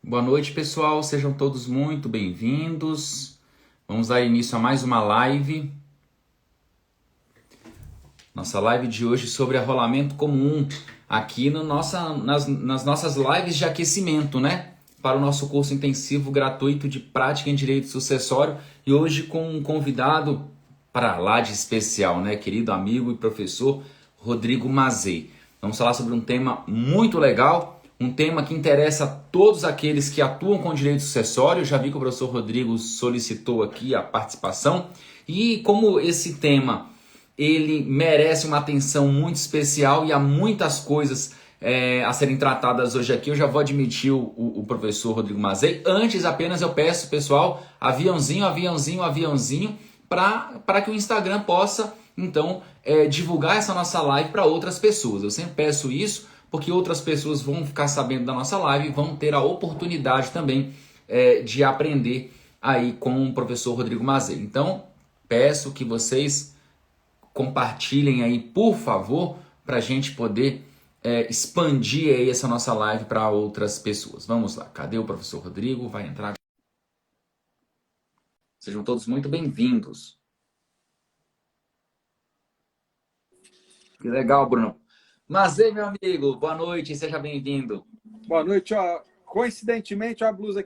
Boa noite, pessoal. Sejam todos muito bem-vindos. Vamos dar início a mais uma live. Nossa live de hoje sobre arrolamento comum aqui no nas nossas lives de aquecimento, né? Para o nosso curso intensivo gratuito de prática em direito sucessório. E hoje com um convidado para lá de especial, né? Querido amigo e professor Rodrigo Mazei. Vamos falar sobre um tema muito legal, um tema que interessa a todos aqueles que atuam com direito sucessório. Já vi que o professor Rodrigo solicitou aqui a participação. E como esse tema ele merece uma atenção muito especial e há muitas coisas a serem tratadas hoje aqui, eu já vou admitir o professor Rodrigo Mazei. Antes apenas eu peço, pessoal, aviãozinho, para que o Instagram possa, então, divulgar essa nossa live para outras pessoas. Eu sempre peço isso porque outras pessoas vão ficar sabendo da nossa live e vão ter a oportunidade também de aprender aí com o professor Rodrigo Mazei. Então, peço que vocês compartilhem aí, por favor, para a gente poder expandir aí essa nossa live para outras pessoas. Vamos lá, cadê o professor Rodrigo? Vai entrar. Sejam todos muito bem-vindos. Que legal, Bruno. Mas aí, meu amigo, boa noite, seja bem-vindo. Boa noite, ó. Coincidentemente, a blusa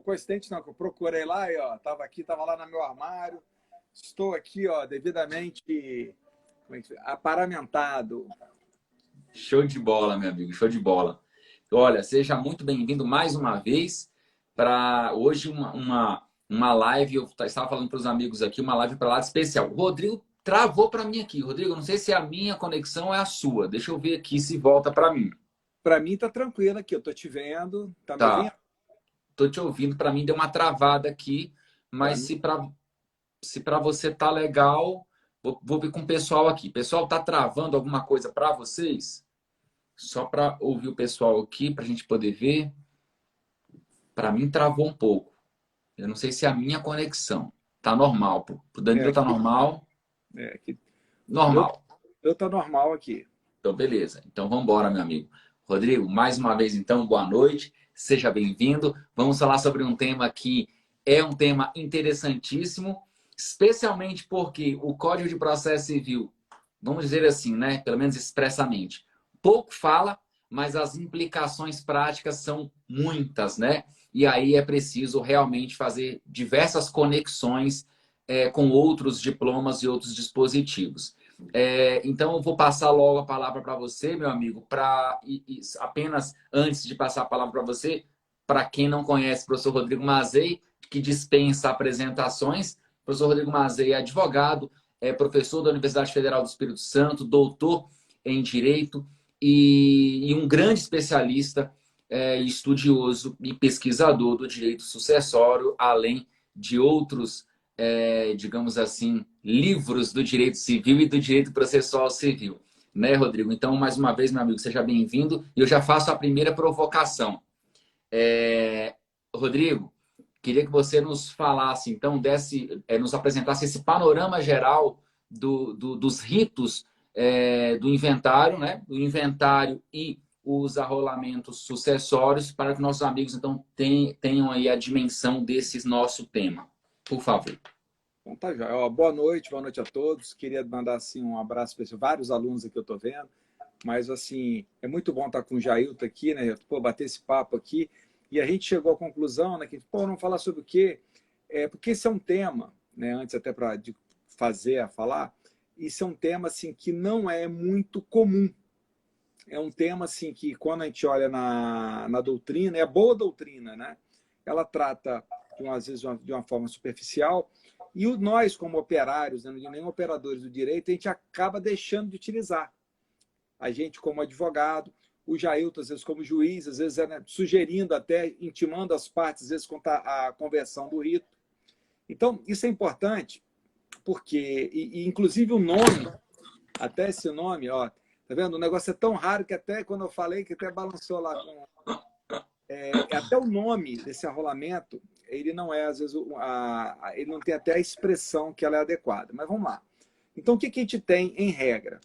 coincidente não, que eu procurei lá, e, ó, tava lá no meu armário. Estou aqui, ó, devidamente aparamentado. Show de bola, meu amigo, show de bola. Olha, seja muito bem-vindo mais uma vez para hoje uma live. Eu estava falando para os amigos aqui, uma live para lá de especial. O Rodrigo travou para mim aqui. Rodrigo, não sei se é a minha conexão ou é a sua. Deixa eu ver aqui se volta para mim. Para mim tá tranquilo aqui, eu tô te vendo, tá me ouvindo? Tá, tô te ouvindo. Para mim deu uma travada aqui, Pra mas mim, se para você tá legal, vou ver com o pessoal aqui. Pessoal, tá travando alguma coisa para vocês? Só para ouvir o pessoal aqui, para a gente poder ver. Para mim travou um pouco. Eu não sei se é a minha conexão. Tá normal. Pro Danilo tá aqui, normal. aqui. Eu, Normal. eu tô normal aqui. Então, beleza. Então, vamos embora, meu amigo. Rodrigo, mais uma vez, então, boa noite. Seja bem-vindo. Vamos falar sobre um tema que é um tema interessantíssimo, especialmente porque o Código de Processo Civil, vamos dizer assim, né? Pelo menos expressamente, pouco fala, mas as implicações práticas são muitas, né? E aí é preciso realmente fazer diversas conexões com outros diplomas e outros dispositivos. Então, eu vou passar logo a palavra para você, meu amigo, apenas antes de passar a palavra para você, para quem não conhece o professor Rodrigo Mazei, que dispensa apresentações. O professor Rodrigo Mazei é advogado, é professor da Universidade Federal do Espírito Santo, doutor em Direito e um grande especialista, estudioso e pesquisador do direito sucessório, além de outros digamos assim, livros do direito civil e do direito processual civil. Né, Rodrigo? Então, mais uma vez, meu amigo, seja bem-vindo. E eu já faço a primeira provocação. Rodrigo, queria que você nos falasse, então, nos apresentasse esse panorama geral dos ritos do inventário, né? Do inventário e os arrolamentos sucessórios, para que nossos amigos, então, tenham aí a dimensão desse nosso tema. Por favor. Então tá, já. Ó, boa noite a todos. Queria mandar assim um abraço para vários alunos aqui que eu tô vendo. Mas, assim, é muito bom estar com o Jailton aqui, né? Pô, bater esse papo aqui. E a gente chegou à conclusão, né? Que, pô, não falar sobre o quê? Porque esse é um tema, né? Antes até para fazer a falar, isso é um tema, assim, que não é muito comum. É um tema, assim, que quando a gente olha na doutrina, é a boa doutrina, né? Ela trata, às vezes, de uma forma superficial. E nós, como operários, né? Nem operadores do direito, a gente acaba deixando de utilizar. A gente como advogado, o Jailton, às vezes, como juiz, às vezes, né, sugerindo até, intimando as partes, às vezes, quanto à conversão do rito. Então, isso é importante, porque, inclusive, o nome, até esse nome, ó, tá vendo? O negócio é tão raro que até quando eu falei, que até balançou lá. Até o nome desse arrolamento, ele não é, às vezes, ele não tem até a expressão que ela é adequada. Mas vamos lá. Então, o que a gente tem em regra?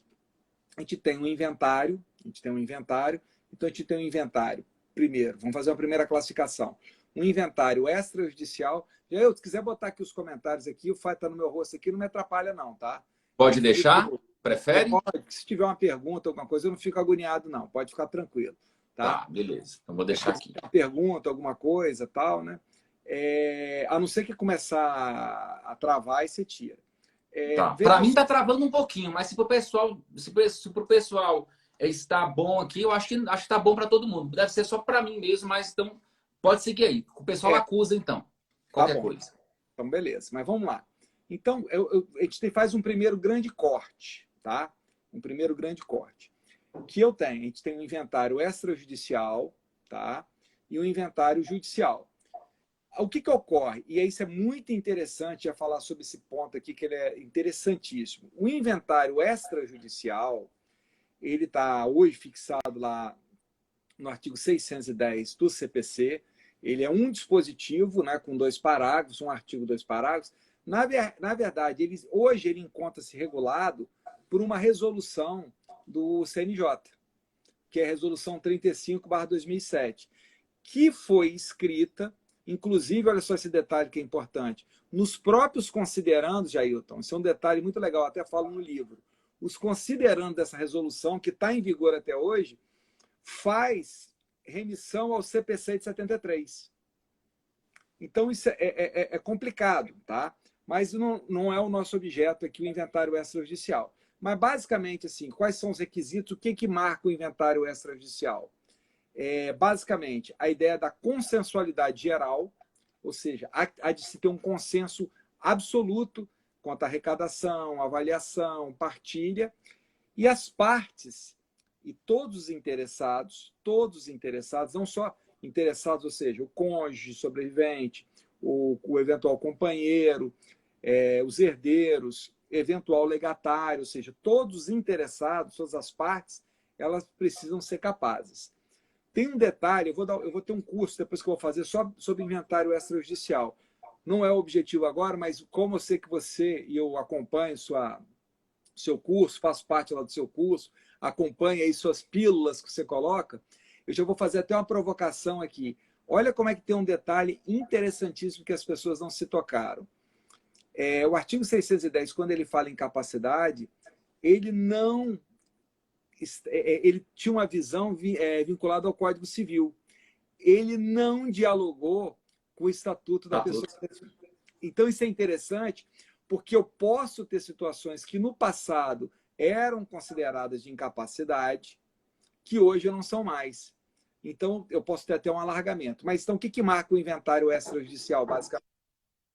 A gente tem um inventário, então a gente tem um inventário primeiro. Vamos fazer uma primeira classificação. Um inventário extrajudicial. Eu, se quiser botar aqui os comentários aqui, o fato está no meu rosto aqui, não me atrapalha não, tá? Pode deixar? Prefere? Pode. Se tiver uma pergunta, alguma coisa, eu não fico agoniado, não. Pode ficar tranquilo, tá? Tá, beleza. Então vou deixar aqui. Uma pergunta, alguma coisa, tal, né? A não ser que começar a travar, e você tira. Tá. Para mim tá travando um pouquinho, mas se pro pessoal, se pro pessoal está bom aqui, eu acho que tá bom para todo mundo. Deve ser só para mim mesmo, mas então pode seguir aí. O pessoal acusa então. Qualquer coisa. Então, beleza. Mas vamos lá. Então, a gente faz um primeiro grande corte, tá? Um primeiro grande corte. Que eu tenho, a gente tem um inventário extrajudicial, tá? E um inventário judicial. O que ocorre? E isso é muito interessante já falar sobre esse ponto aqui, que ele é interessantíssimo. O inventário extrajudicial, ele está hoje fixado lá no artigo 610 do CPC. Ele é um dispositivo, né, com 2 parágrafos, um artigo, 2 parágrafos. Na verdade, hoje ele encontra-se regulado por uma resolução do CNJ, que é a resolução 35/2007, que foi escrita, inclusive, olha só esse detalhe que é importante, nos próprios considerandos, Jailton, isso é um detalhe muito legal, até falo no livro, os considerandos dessa resolução, que está em vigor até hoje, faz remissão ao CPC de 73. Então, isso é complicado, tá? Mas não é o nosso objeto aqui, o inventário extrajudicial. Mas, basicamente, assim, quais são os requisitos? O que marca o inventário extrajudicial? Basicamente, a ideia da consensualidade geral, ou seja, há de se ter um consenso absoluto quanto à arrecadação, avaliação, partilha, e as partes e todos os interessados, não só interessados, ou seja, o cônjuge, sobrevivente, o eventual companheiro, os herdeiros, eventual legatário, ou seja, todos os interessados, todas as partes, elas precisam ser capazes. Tem um detalhe, eu vou ter um curso depois que eu vou fazer só sobre inventário extrajudicial. Não é o objetivo agora, mas como eu sei que você e eu acompanho seu curso, faço parte lá do seu curso, acompanho aí suas pílulas que você coloca, eu já vou fazer até uma provocação aqui. Olha como é que tem um detalhe interessantíssimo que as pessoas não se tocaram. O artigo 610, quando ele fala em capacidade, ele não... ele tinha uma visão vinculada ao Código Civil. Ele não dialogou com o Estatuto da Pessoa. Então, isso é interessante, porque eu posso ter situações que no passado eram consideradas de incapacidade, que hoje não são mais. Então, eu posso ter até um alargamento. Mas, então, o que marca o inventário extrajudicial, basicamente?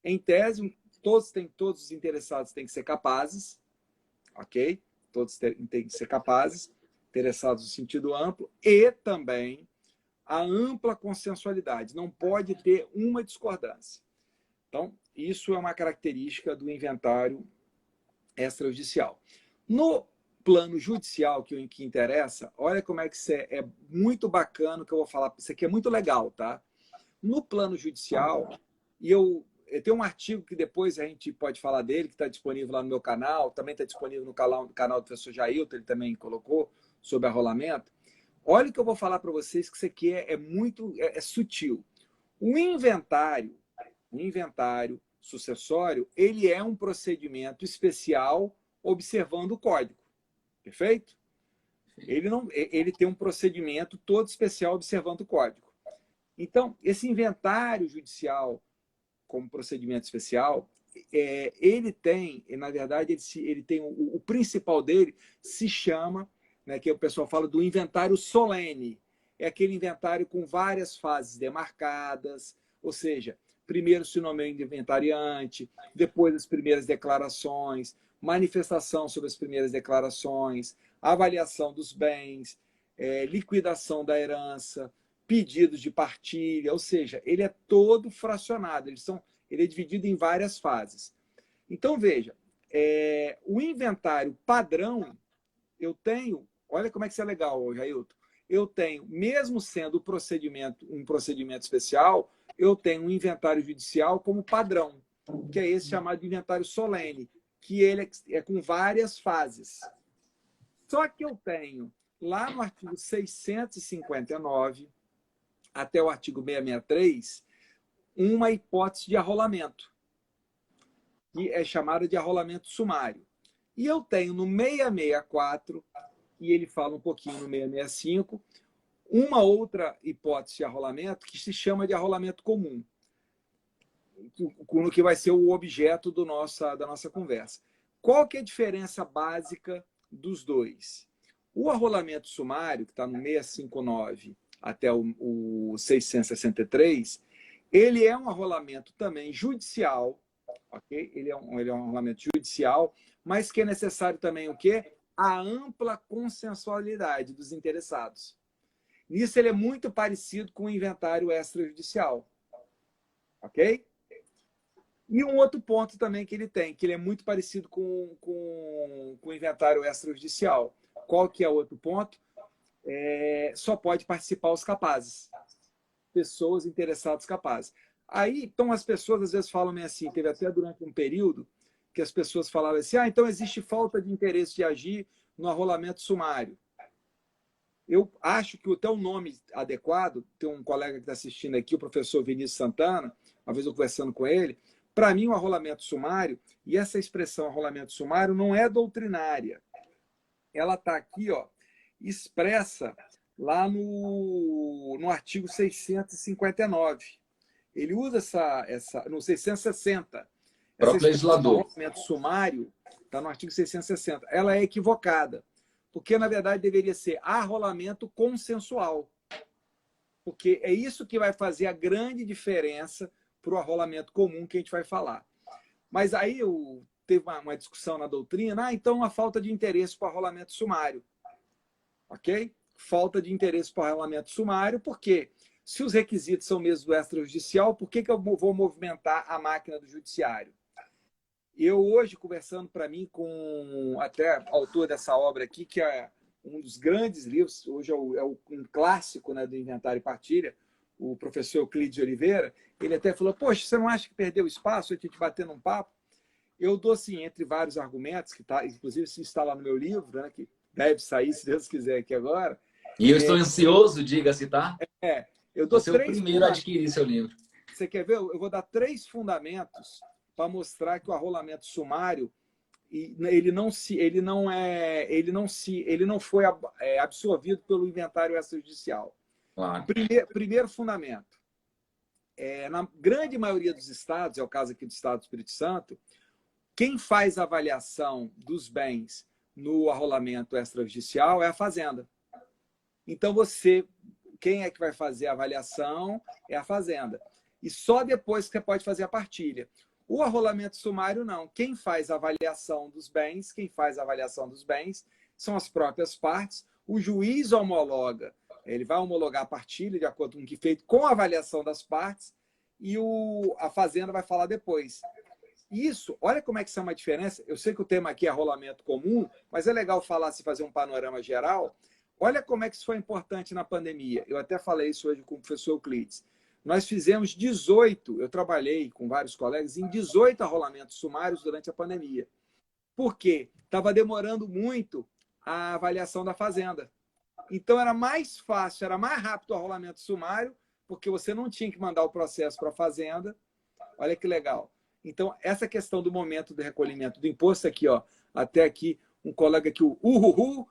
Em tese, todos os interessados têm que ser capazes, ok? Todos têm que ser capazes, interessados no sentido amplo, e também a ampla consensualidade. Não pode ter uma discordância. Então, isso é uma característica do inventário extrajudicial. No plano judicial, que interessa, olha como é que isso é muito bacana o que eu vou falar. Isso aqui é muito legal, tá? No plano judicial, e eu tenho um artigo que depois a gente pode falar dele, que está disponível lá no meu canal, também está disponível no canal do professor Jailton, ele também colocou, sobre arrolamento. Olha o que eu vou falar para vocês, que isso aqui é muito sutil. O inventário sucessório, ele é um procedimento especial observando o código. Perfeito? Ele tem um procedimento todo especial observando o código. Então, esse inventário judicial como procedimento especial, ele tem, na verdade, ele tem o principal dele se chama, né, que o pessoal fala do inventário solene. É aquele inventário com várias fases demarcadas, ou seja, primeiro se nomeia o inventariante, depois as primeiras declarações, manifestação sobre as primeiras declarações, avaliação dos bens, liquidação da herança, pedidos de partilha, ou seja, ele é todo fracionado, ele é dividido em várias fases. Então, veja, o inventário padrão, eu tenho, olha como é que isso é legal, Jailton, eu tenho, mesmo sendo um procedimento especial, eu tenho um inventário judicial como padrão, que é esse chamado de inventário solene, que ele é com várias fases. Só que eu tenho, lá no artigo 659, até o artigo 663, uma hipótese de arrolamento, que é chamada de arrolamento sumário. E eu tenho no 664, e ele fala um pouquinho no 665, uma outra hipótese de arrolamento que se chama de arrolamento comum, que vai ser o objeto da nossa conversa. Qual que é a diferença básica dos dois? O arrolamento sumário, que está no 659 até o 663, ele é um arrolamento também judicial, ok? Ele é um arrolamento judicial, mas que é necessário também o quê? A ampla consensualidade dos interessados. Nisso ele é muito parecido com o inventário extrajudicial, ok? E um outro ponto também que ele tem, que ele é muito parecido com o inventário extrajudicial. Qual que é o outro ponto? Só pode participar os capazes. Pessoas interessadas capazes. Aí, então, as pessoas às vezes falam assim, teve até durante um período que as pessoas falavam assim, então existe falta de interesse de agir no arrolamento sumário. Eu acho que até o nome adequado, tem um colega que está assistindo aqui, o professor Vinícius Santana, uma vez eu conversando com ele, para mim o arrolamento sumário, e essa expressão arrolamento sumário não é doutrinária. Ela está aqui, ó, expressa lá no artigo 659. Ele usa no 660. Essa legislador. arrolamento sumário está no artigo 660. Ela é equivocada, porque, na verdade, deveria ser arrolamento consensual. Porque é isso que vai fazer a grande diferença para o arrolamento comum que a gente vai falar. Mas aí teve uma discussão na doutrina, então uma falta de interesse para o arrolamento sumário. Ok? Falta de interesse para o arrolamento sumário, porque se os requisitos são mesmo do extrajudicial, por que eu vou movimentar a máquina do judiciário? Eu hoje, conversando para mim com até o autor dessa obra aqui, que é um dos grandes livros, hoje um clássico, né, do Inventário e Partilha, o professor Euclides de Oliveira, ele até falou, poxa, você não acha que perdeu espaço a gente bater num papo? Eu dou, assim, entre vários argumentos, que tá, inclusive se está lá no meu livro, né, que deve sair, se Deus quiser, aqui agora. E eu estou ansioso, diga-se, tá? Eu dou Você é o primeiro a adquirir seu livro. Você quer ver? Eu vou dar 3 fundamentos para mostrar que o arrolamento sumário ele não foi absorvido pelo inventário extrajudicial. Claro. Primeiro fundamento. Na grande maioria dos estados, é o caso aqui do estado do Espírito Santo, quem faz a avaliação dos bens no arrolamento extrajudicial é a Fazenda. Então, quem é que vai fazer a avaliação é a Fazenda. E só depois que você pode fazer a partilha. O arrolamento sumário, não. Quem faz a avaliação dos bens, são as próprias partes. O juiz homologa, ele vai homologar a partilha de acordo com o que feito com a avaliação das partes e a Fazenda vai falar depois. Isso, olha como é que isso é uma diferença. Eu sei que o tema aqui é arrolamento comum, mas é legal falar, se fazer um panorama geral. Olha como é que isso foi importante na pandemia. Eu até falei isso hoje com o professor Euclides. Nós fizemos 18, eu trabalhei com vários colegas, em 18 arrolamentos sumários durante a pandemia. Por quê? Estava demorando muito a avaliação da Fazenda. Então, era mais fácil, era mais rápido o arrolamento sumário, porque você não tinha que mandar o processo para a Fazenda. Olha que legal. Então, essa questão do momento do recolhimento do imposto aqui, ó, até aqui, um colega aqui, o Uhuhu,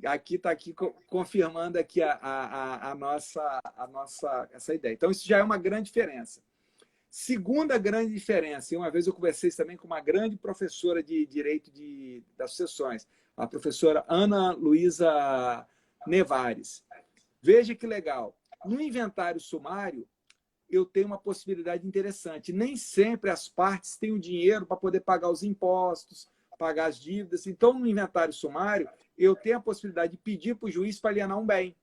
aqui está aqui confirmando aqui a nossa essa ideia. Então, isso já é uma grande diferença. Segunda grande diferença, e uma vez eu conversei também com uma grande professora de Direito das Sucessões, a professora Ana Luísa Nevares. Veja que legal. No inventário sumário, eu tenho uma possibilidade interessante. Nem sempre as partes têm o dinheiro para poder pagar os impostos, pagar as dívidas. Então, no inventário sumário, eu tenho a possibilidade de pedir para o juiz para alienar um bem.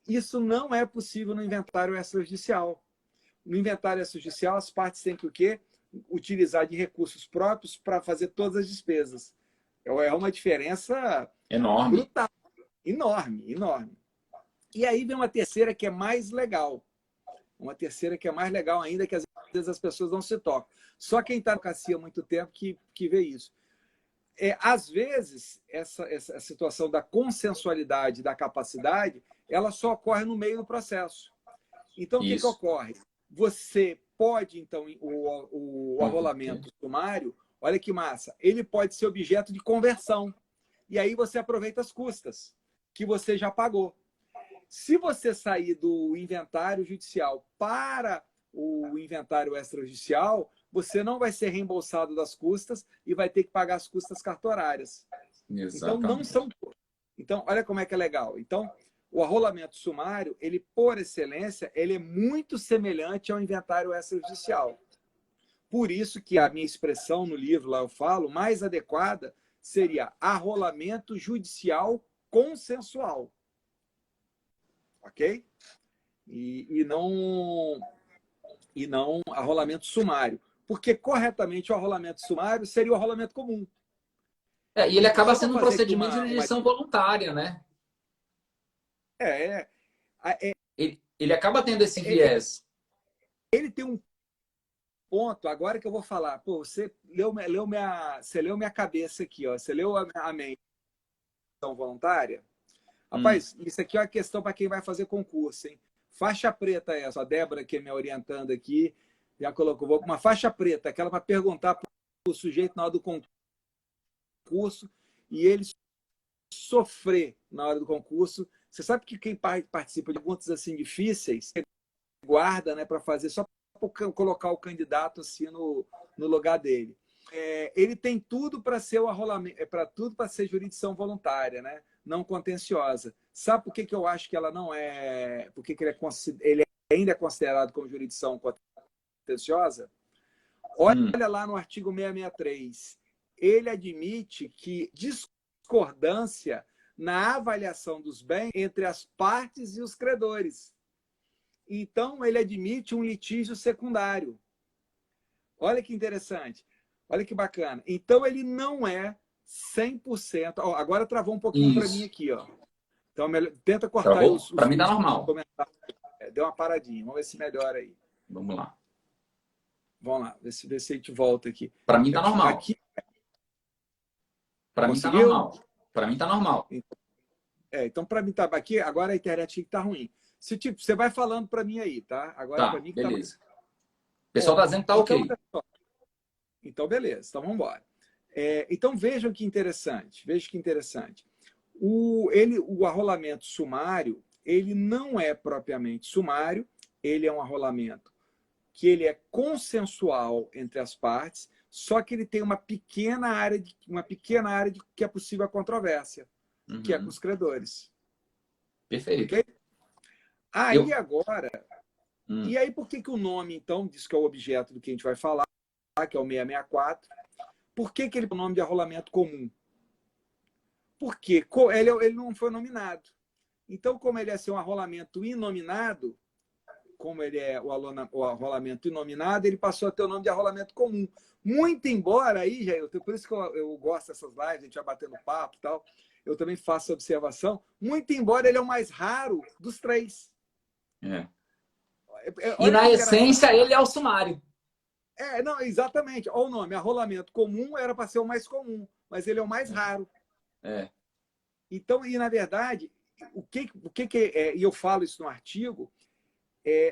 Isso não é possível no inventário extrajudicial. No inventário extrajudicial, as partes têm que o quê? Utilizar de recursos próprios para fazer todas as despesas. É uma diferença enorme. Brutal. Enorme, enorme. E aí vem uma terceira que é mais legal. Uma terceira que é mais legal ainda, que às vezes as pessoas não se tocam. Só quem está na advocacia há muito tempo que vê isso. Às vezes, essa situação da consensualidade, da capacidade, ela só ocorre no meio do processo. Então, o que Isso. ocorre? Você pode, então, o arrolamento sumário, olha que massa, ele pode ser objeto de conversão. E aí você aproveita as custas que você já pagou. Se você sair do inventário judicial para o inventário extrajudicial, você não vai ser reembolsado das custas e vai ter que pagar as custas cartorárias. Então, não Exatamente. são... Então, olha como é que é legal. Então, o arrolamento sumário, ele, por excelência, ele é muito semelhante ao inventário extrajudicial. Por isso que a minha expressão no livro, lá eu falo, mais adequada seria arrolamento judicial consensual. Ok? E não arrolamento sumário. Porque, corretamente, o arrolamento sumário seria o arrolamento comum. E ele Então, acaba só para sendo um fazer aqui procedimento de jurisdição voluntária, né? É, é, Ele acaba tendo esse viés. ele tem um ponto, agora que eu vou falar, pô, você leu minha cabeça aqui, ó, você leu a minha intenção voluntária? Rapaz, isso aqui é uma questão para quem vai fazer concurso, hein? Faixa preta essa, a Débora que é me orientando aqui, já colocou uma faixa preta, aquela para perguntar para o sujeito na hora do concurso e ele sofrer na hora do concurso. Você sabe que quem participa de perguntas assim difíceis, guarda, né, para fazer só para colocar o candidato assim no lugar dele. Ele tem tudo para ser o arrolamento, para tudo para ser jurisdição voluntária, né? Não contenciosa. Sabe por que eu acho que ela não é, por que ele ainda é considerado como jurisdição contenciosa? Olha lá no artigo 663. Ele admite que discordância na avaliação dos bens entre as partes e os credores. Então, ele admite um litígio secundário. Olha que interessante. Olha que bacana. Então, ele não é 100%... Ó, agora travou um pouquinho para mim aqui. Ó. Então, tenta cortar aí os Para mim tá normal. comentários. Deu uma paradinha. Vamos ver se melhora aí. Vamos lá. Vamos lá. Ver se a gente volta aqui. Para mim tá normal. Aqui... Para mim tá normal. Para mim tá normal. Então, para mim tá aqui, agora a internet aqui tá ruim. Se tipo, você vai falando para mim aí, tá? Agora para mim que beleza. tá... O pessoal tá dizendo que tá ok. Então, beleza. Então, vamos embora. Então, vejam que interessante. Veja que interessante. O arrolamento sumário, ele não é propriamente sumário, ele é um arrolamento que ele é consensual entre as partes, só que ele tem uma pequena área de que é possível a controvérsia, que é com os credores. Perfeito. Okay? Aí agora... E aí, por que o nome, então, diz que é o objeto do que a gente vai falar, que é o 664, por que ele é o nome de arrolamento comum? Porque ele não foi nominado. Então, como ele é um arrolamento inominado, como ele é o arrolamento inominado, ele passou a ter o nome de arrolamento comum. Muito embora aí, Jair, por isso que eu gosto dessas lives, a gente vai batendo papo e tal, eu também faço essa observação, muito embora ele é o mais raro dos três. E na essência ele é o sumário. Não, exatamente. Olha o nome, arrolamento comum era para ser o mais comum, mas ele é o mais raro. Então, e na verdade, e eu falo isso no artigo,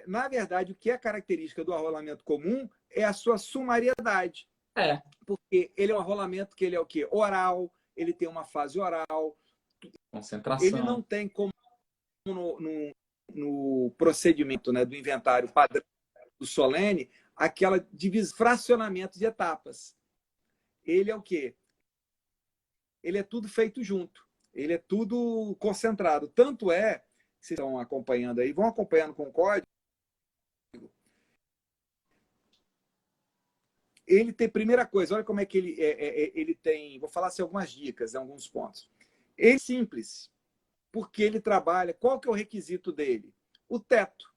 na verdade, o que é característica do arrolamento comum é a sua sumariedade. Porque ele é um arrolamento que ele é o quê? Oral, ele tem uma fase oral. Concentração. Ele não tem como no procedimento, né, do inventário padrão do solene, aquela fracionamento de etapas. Ele é o quê? Ele é tudo feito junto. Ele é tudo concentrado. Tanto é, vocês estão acompanhando aí, vão acompanhando com o código, ele tem, primeira coisa, olha como é que ele tem, vou falar assim, algumas dicas, alguns pontos. Ele é simples, porque ele trabalha, qual que é o requisito dele? O teto.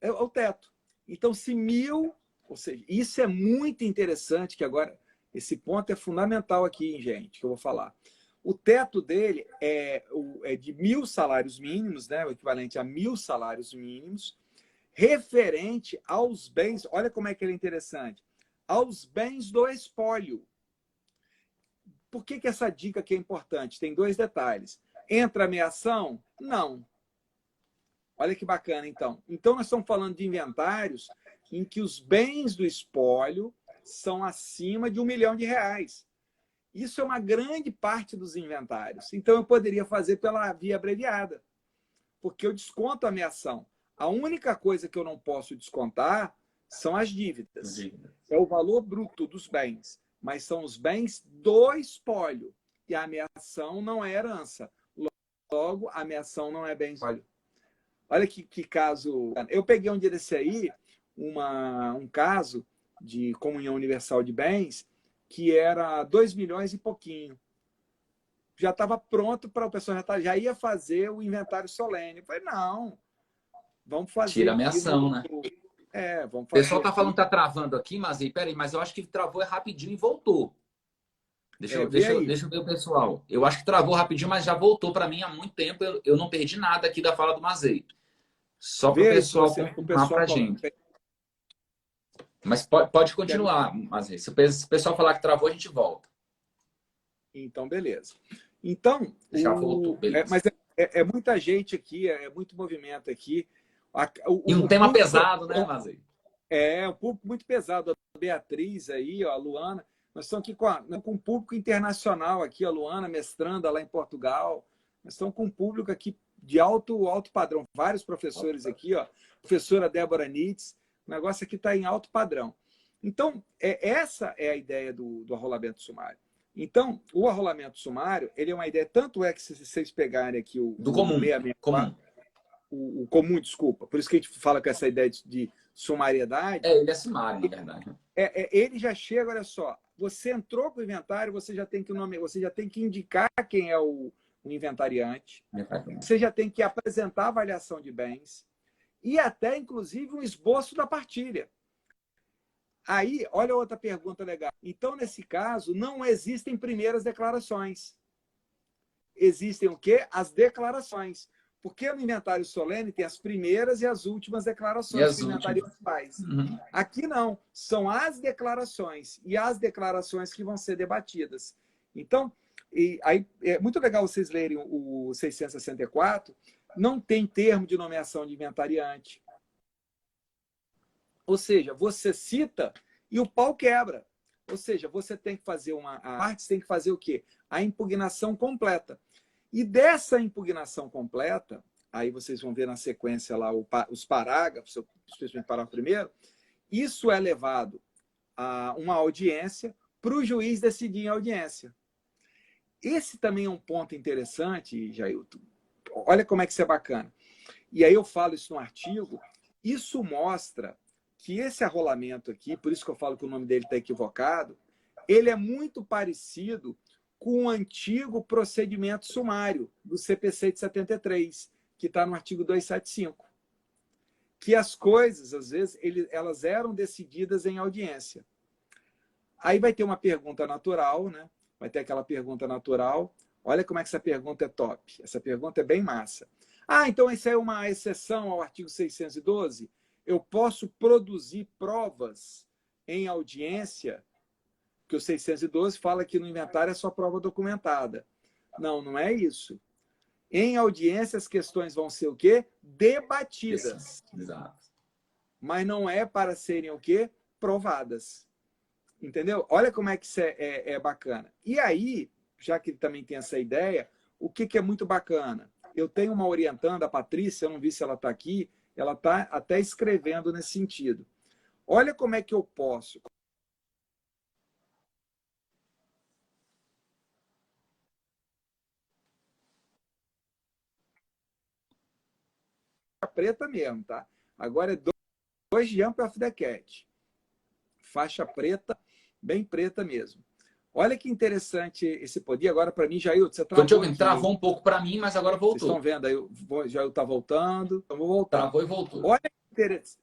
É o teto. Então, se 1000, ou seja, isso é muito interessante, que agora, esse ponto é fundamental aqui, gente, que eu vou falar. O teto dele é de 1000 salários mínimos, né, o equivalente a 1000 salários mínimos, referente aos bens, olha como é que ele é interessante, aos bens do espólio. Por que essa dica aqui é importante? Tem dois detalhes. Entra ameação? Não. Olha que bacana, então. Então, nós estamos falando de inventários em que os bens do espólio são acima de R$ 1.000.000. Isso é uma grande parte dos inventários. Então, eu poderia fazer pela via abreviada, porque eu desconto a minha ação. A única coisa que eu não posso descontar são as dívidas. É o valor bruto dos bens, mas são os bens do espólio. E a minha ação não é herança. Logo, a minha ação não é bem espólio. Olha que caso... Eu peguei um dia desse aí, um caso de comunhão universal de bens, que era 2 milhões e pouquinho. Já estava pronto para o pessoal, já ia fazer o inventário solene. Eu falei, não, vamos fazer... Tira a minha ação, né? Vamos O fazer. pessoal está falando que está travando aqui, mas peraí, mas eu acho que travou rapidinho e voltou. Deixa eu ver o pessoal. Eu acho que travou rapidinho, mas já voltou para mim há muito tempo. Eu não perdi nada aqui da fala do Mazei. Só para o pessoal confirmar para a gente. Mas pode continuar, Mazei. Se o pessoal falar que travou, a gente volta. Então, beleza. Então, já voltou, beleza. Mas é muita gente aqui, é muito movimento aqui. E um tema pesado, né, Mazei? Um público muito pesado. A Beatriz aí, ó, a Luana. Nós estamos aqui com um público internacional aqui, a Luana, mestranda lá em Portugal. Nós estamos com um público aqui de alto padrão. Vários professores aqui, ó. Professora Débora Nitz. O negócio aqui está em alto padrão. Então, essa é a ideia do arrolamento sumário. Então, o arrolamento sumário, ele é uma ideia, tanto é que se vocês pegarem aqui do comum, o comum, desculpa, por isso que a gente fala com essa ideia de sumariedade. Ele é sumário, na verdade. Ele já chega, olha só, você entrou com o inventário, você já tem que indicar quem é o inventariante, você já tem que apresentar a avaliação de bens e até, inclusive, um esboço da partilha. Aí, olha outra pergunta legal. Então, nesse caso, não existem primeiras declarações. Existem o quê? As declarações. Porque no inventário solene tem as primeiras e as últimas declarações que o inventário faz. Uhum. Aqui não. São as declarações. E as declarações que vão ser debatidas. Então, aí é muito legal vocês lerem o 664. Não tem termo de nomeação de inventariante. Ou seja, você cita e o pau quebra. Ou seja, você tem que fazer a parte tem que fazer o quê? A impugnação completa. E dessa impugnação completa, aí vocês vão ver na sequência lá os parágrafos, especialmente o parágrafo primeiro, isso é levado a uma audiência para o juiz decidir em audiência. Esse também é um ponto interessante, Jailton. Olha como é que isso é bacana. E aí eu falo isso no artigo. Isso mostra que esse arrolamento aqui, por isso que eu falo que o nome dele está equivocado, ele é muito parecido com o antigo procedimento sumário do CPC de 73, que está no artigo 275. Que as coisas, às vezes, elas eram decididas em audiência. Aí vai ter uma pergunta natural, né? Vai ter aquela pergunta natural. Olha como é que essa pergunta é top. Essa pergunta é bem massa. Então isso é uma exceção ao artigo 612? Eu posso produzir provas em audiência, que o 612 fala que no inventário é só prova documentada. Não, não é isso. Em audiência, as questões vão ser o quê? Debatidas. Exato. Mas não é para serem o quê? Provadas. Entendeu? Olha como é que isso é bacana. E aí, já que ele também tem essa ideia, o que é muito bacana? Eu tenho uma orientanda, a Patrícia, eu não vi se ela está aqui, ela está até escrevendo nesse sentido. Olha como é que eu posso... preta mesmo, tá? Agora é 2 Jump of the Cat. Faixa preta, bem preta mesmo. Olha que interessante esse poder. Agora, para mim, Jailton, você travou. Tô te ouvindo, travou um pouco para mim, mas agora voltou. Vocês estão vendo aí, o Jailton está voltando. Então, vou voltar. Travou e voltou.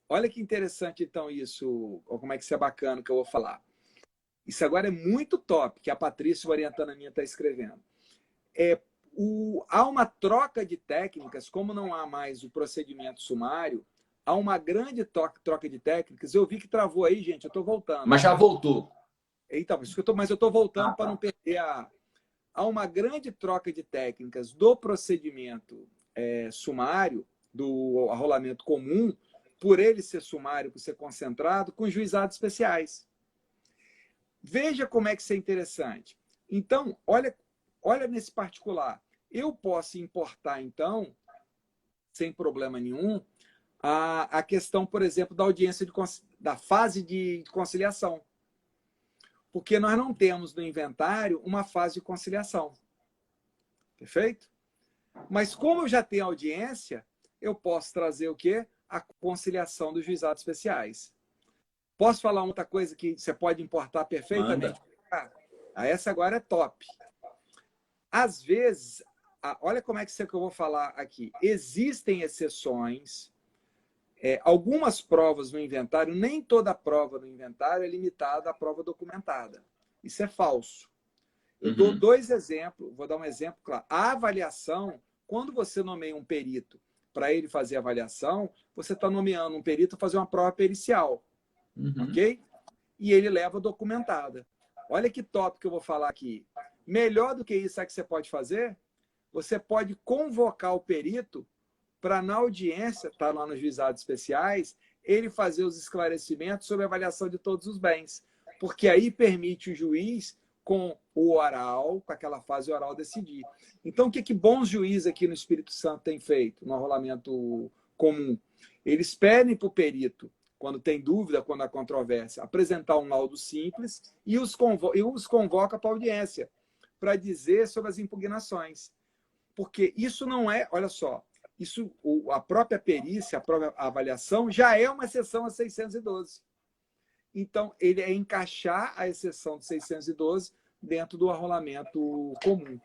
Olha que interessante, então, isso. Como é que isso é bacana que eu vou falar. Isso agora é muito top, que a Patrícia, orientando a minha, está escrevendo. Há uma troca de técnicas, como não há mais o procedimento sumário, há uma grande troca de técnicas. Eu vi que travou aí, gente, eu estou voltando. Mas já voltou. Então, mas eu estou voltando para não perder Há uma grande troca de técnicas do procedimento sumário do arrolamento comum, por ele ser sumário, por ser concentrado, com juizados especiais. Veja como é que isso é interessante. Então, olha nesse particular. Eu posso importar, então, sem problema nenhum, a questão, por exemplo, da audiência da fase de conciliação. Porque nós não temos no inventário uma fase de conciliação. Perfeito? Mas como eu já tenho audiência, eu posso trazer o quê? A conciliação dos juizados especiais. Posso falar outra coisa que você pode importar perfeitamente? Essa agora é top. Às vezes, olha como é que eu vou falar aqui. Existem exceções, algumas provas no inventário, nem toda prova no inventário é limitada à prova documentada. Isso é falso. Eu dou dois exemplos, vou dar um exemplo claro. A avaliação, quando você nomeia um perito para ele fazer a avaliação, você está nomeando um perito para fazer uma prova pericial. Ok? E ele leva documentada. Olha que top que eu vou falar aqui. Melhor do que isso, sabe o que você pode fazer? Você pode convocar o perito para, na audiência, tá lá nos juizados especiais, ele fazer os esclarecimentos sobre a avaliação de todos os bens. Porque aí permite o juiz, com o oral, com aquela fase oral, decidir. Então, o que bons juízes aqui no Espírito Santo têm feito, no arrolamento comum? Eles pedem para o perito, quando tem dúvida, quando há controvérsia, apresentar um laudo simples e os convoca para a audiência, para dizer sobre as impugnações. Porque isso não é, olha só, isso, a própria perícia, a própria avaliação, já é uma exceção a 612. Então, ele é encaixar a exceção de 612 dentro do arrolamento comum.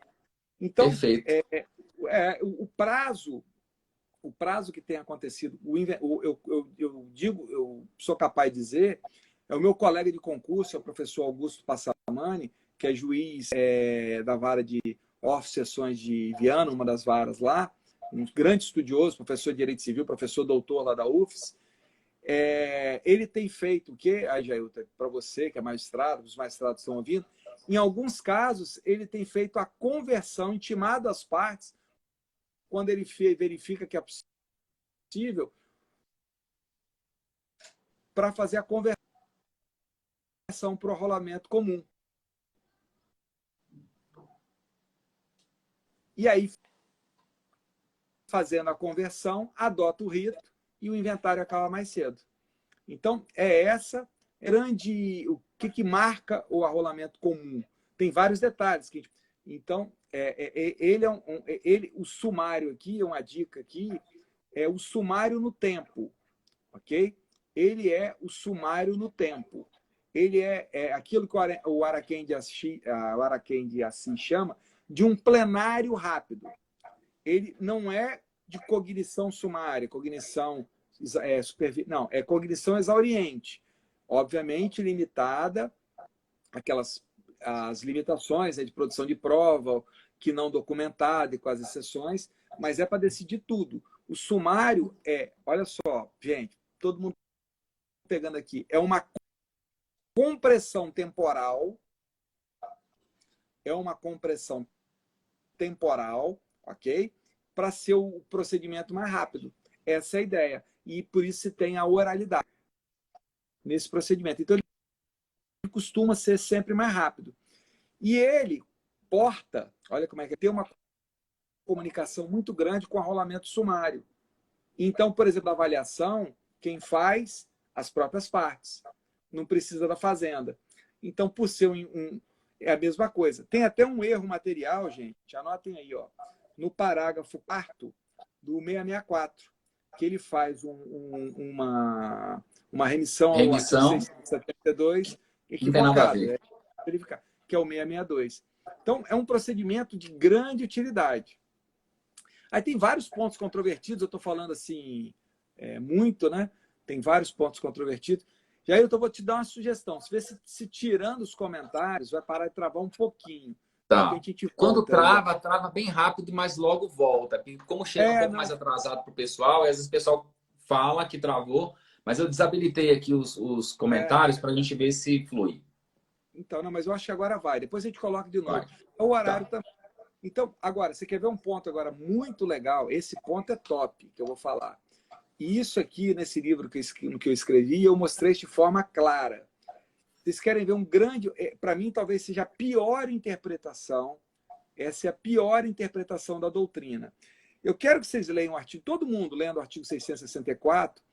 Então, o prazo que tem acontecido, eu sou capaz de dizer, é o meu colega de concurso, é o professor Augusto Passamani, que é juiz da vara de off-sessões de Viana, uma das varas lá, um grande estudioso, professor de Direito Civil, professor doutor lá da UFES. Ele tem feito o quê, Jailton, para você que é magistrado, os magistrados estão ouvindo, em alguns casos, ele tem feito a conversão, intimado as partes, quando ele verifica que é possível, para fazer a conversão para o arrolamento comum. E aí, fazendo a conversão, adota o rito e o inventário acaba mais cedo. Então, essa grande... O que marca o arrolamento comum? Tem vários detalhes. Então, o sumário aqui, uma dica aqui, é o sumário no tempo. Ok? Ele é o sumário no tempo. Ele é aquilo que o Araquém de Assis chama de um plenário rápido. Ele não é de cognição sumária, cognição não, é cognição exauriente. Obviamente limitada as limitações de produção de prova, que não documentada e com as exceções, mas é para decidir tudo. O sumário olha só, gente, todo mundo pegando aqui, é uma compressão temporal, ok? Para ser o procedimento mais rápido. Essa é a ideia. E por isso se tem a oralidade nesse procedimento. Então, ele costuma ser sempre mais rápido. E ele porta, olha como é que tem uma comunicação muito grande com o arrolamento sumário. Então, por exemplo, a avaliação, quem faz? As próprias partes. Não precisa da fazenda. Então, por ser é a mesma coisa. Tem até um erro material, gente, anotem aí, ó, no parágrafo 4º do 664, que ele faz uma remissão ao artigo 672, equivocado, que é o 662. Então, é um procedimento de grande utilidade. Aí tem vários pontos controvertidos, eu estou falando assim, muito, né? Tem vários pontos controvertidos. E aí eu vou te dar uma sugestão. Se tirando os comentários, vai parar de travar um pouquinho. Tá. Quando trava bem rápido, mas logo volta. Como chega um pouco mais atrasado para o pessoal, e às vezes o pessoal fala que travou, mas eu desabilitei aqui os comentários para a gente ver se flui. Então, não, mas eu acho que agora vai. Depois a gente coloca de novo. É o horário também. Então, agora, você quer ver um ponto agora muito legal? Esse ponto é top, que eu vou falar. E isso aqui, nesse livro que eu escrevi, eu mostrei de forma clara. Vocês querem ver um grande... Para mim, talvez seja a pior interpretação. Essa é a pior interpretação da doutrina. Eu quero que vocês leiam o artigo, todo mundo lendo o artigo 664,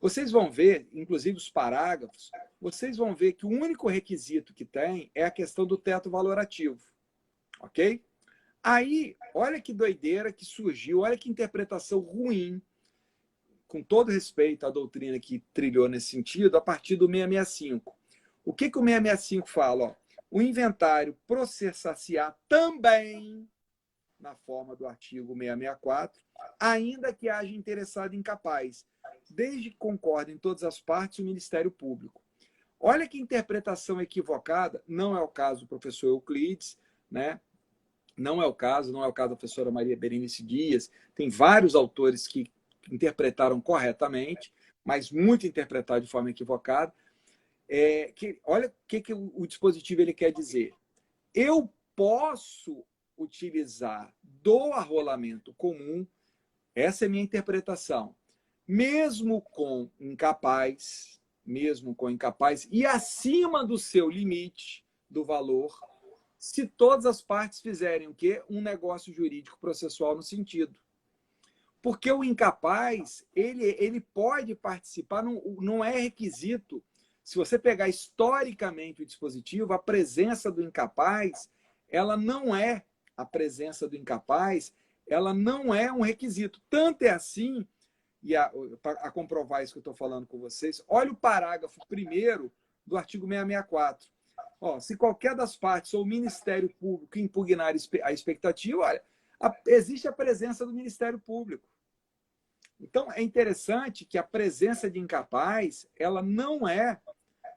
vocês vão ver, inclusive os parágrafos, vocês vão ver que o único requisito que tem é a questão do teto valorativo. Ok? Aí, olha que doideira que surgiu, olha que interpretação ruim, com todo respeito à doutrina que trilhou nesse sentido, a partir do 665. O que o 665 fala? Ó, o inventário processar-se-á também, na forma do artigo 664, ainda que haja interessado incapaz, desde que concordem todas as partes o Ministério Público. Olha que interpretação equivocada, não é o caso do professor Euclides, né? Não é o caso da professora Maria Berenice Dias, tem vários autores que interpretaram corretamente, mas muito interpretaram de forma equivocada. Olha o que o dispositivo ele quer dizer. Eu posso utilizar do arrolamento comum, essa é a minha interpretação, mesmo com incapaz, e acima do seu limite do valor, se todas as partes fizerem o quê? Um negócio jurídico processual no sentido. Porque o incapaz, ele pode participar, não é requisito. Se você pegar historicamente o dispositivo, a presença do incapaz, ela não é um requisito. Tanto é assim, e a comprovar isso que eu estou falando com vocês, olha o parágrafo 1º do artigo 664. Ó, se qualquer das partes ou o Ministério Público impugnar a expectativa, olha, existe a presença do Ministério Público. Então, é interessante que a presença de incapaz, ela não é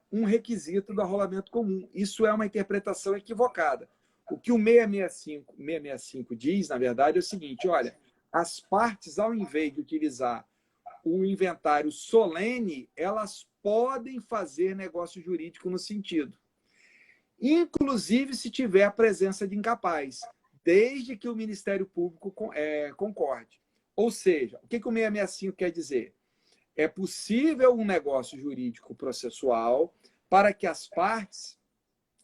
um requisito do arrolamento comum. Isso é uma interpretação equivocada. O que o 665 diz, na verdade, é o seguinte, olha, as partes, ao invés de utilizar o inventário solene, elas podem fazer negócio jurídico no sentido. Inclusive se tiver a presença de incapaz, desde que o Ministério Público concorde. Ou seja, o que o 665 quer dizer? É possível um negócio jurídico processual para que as partes,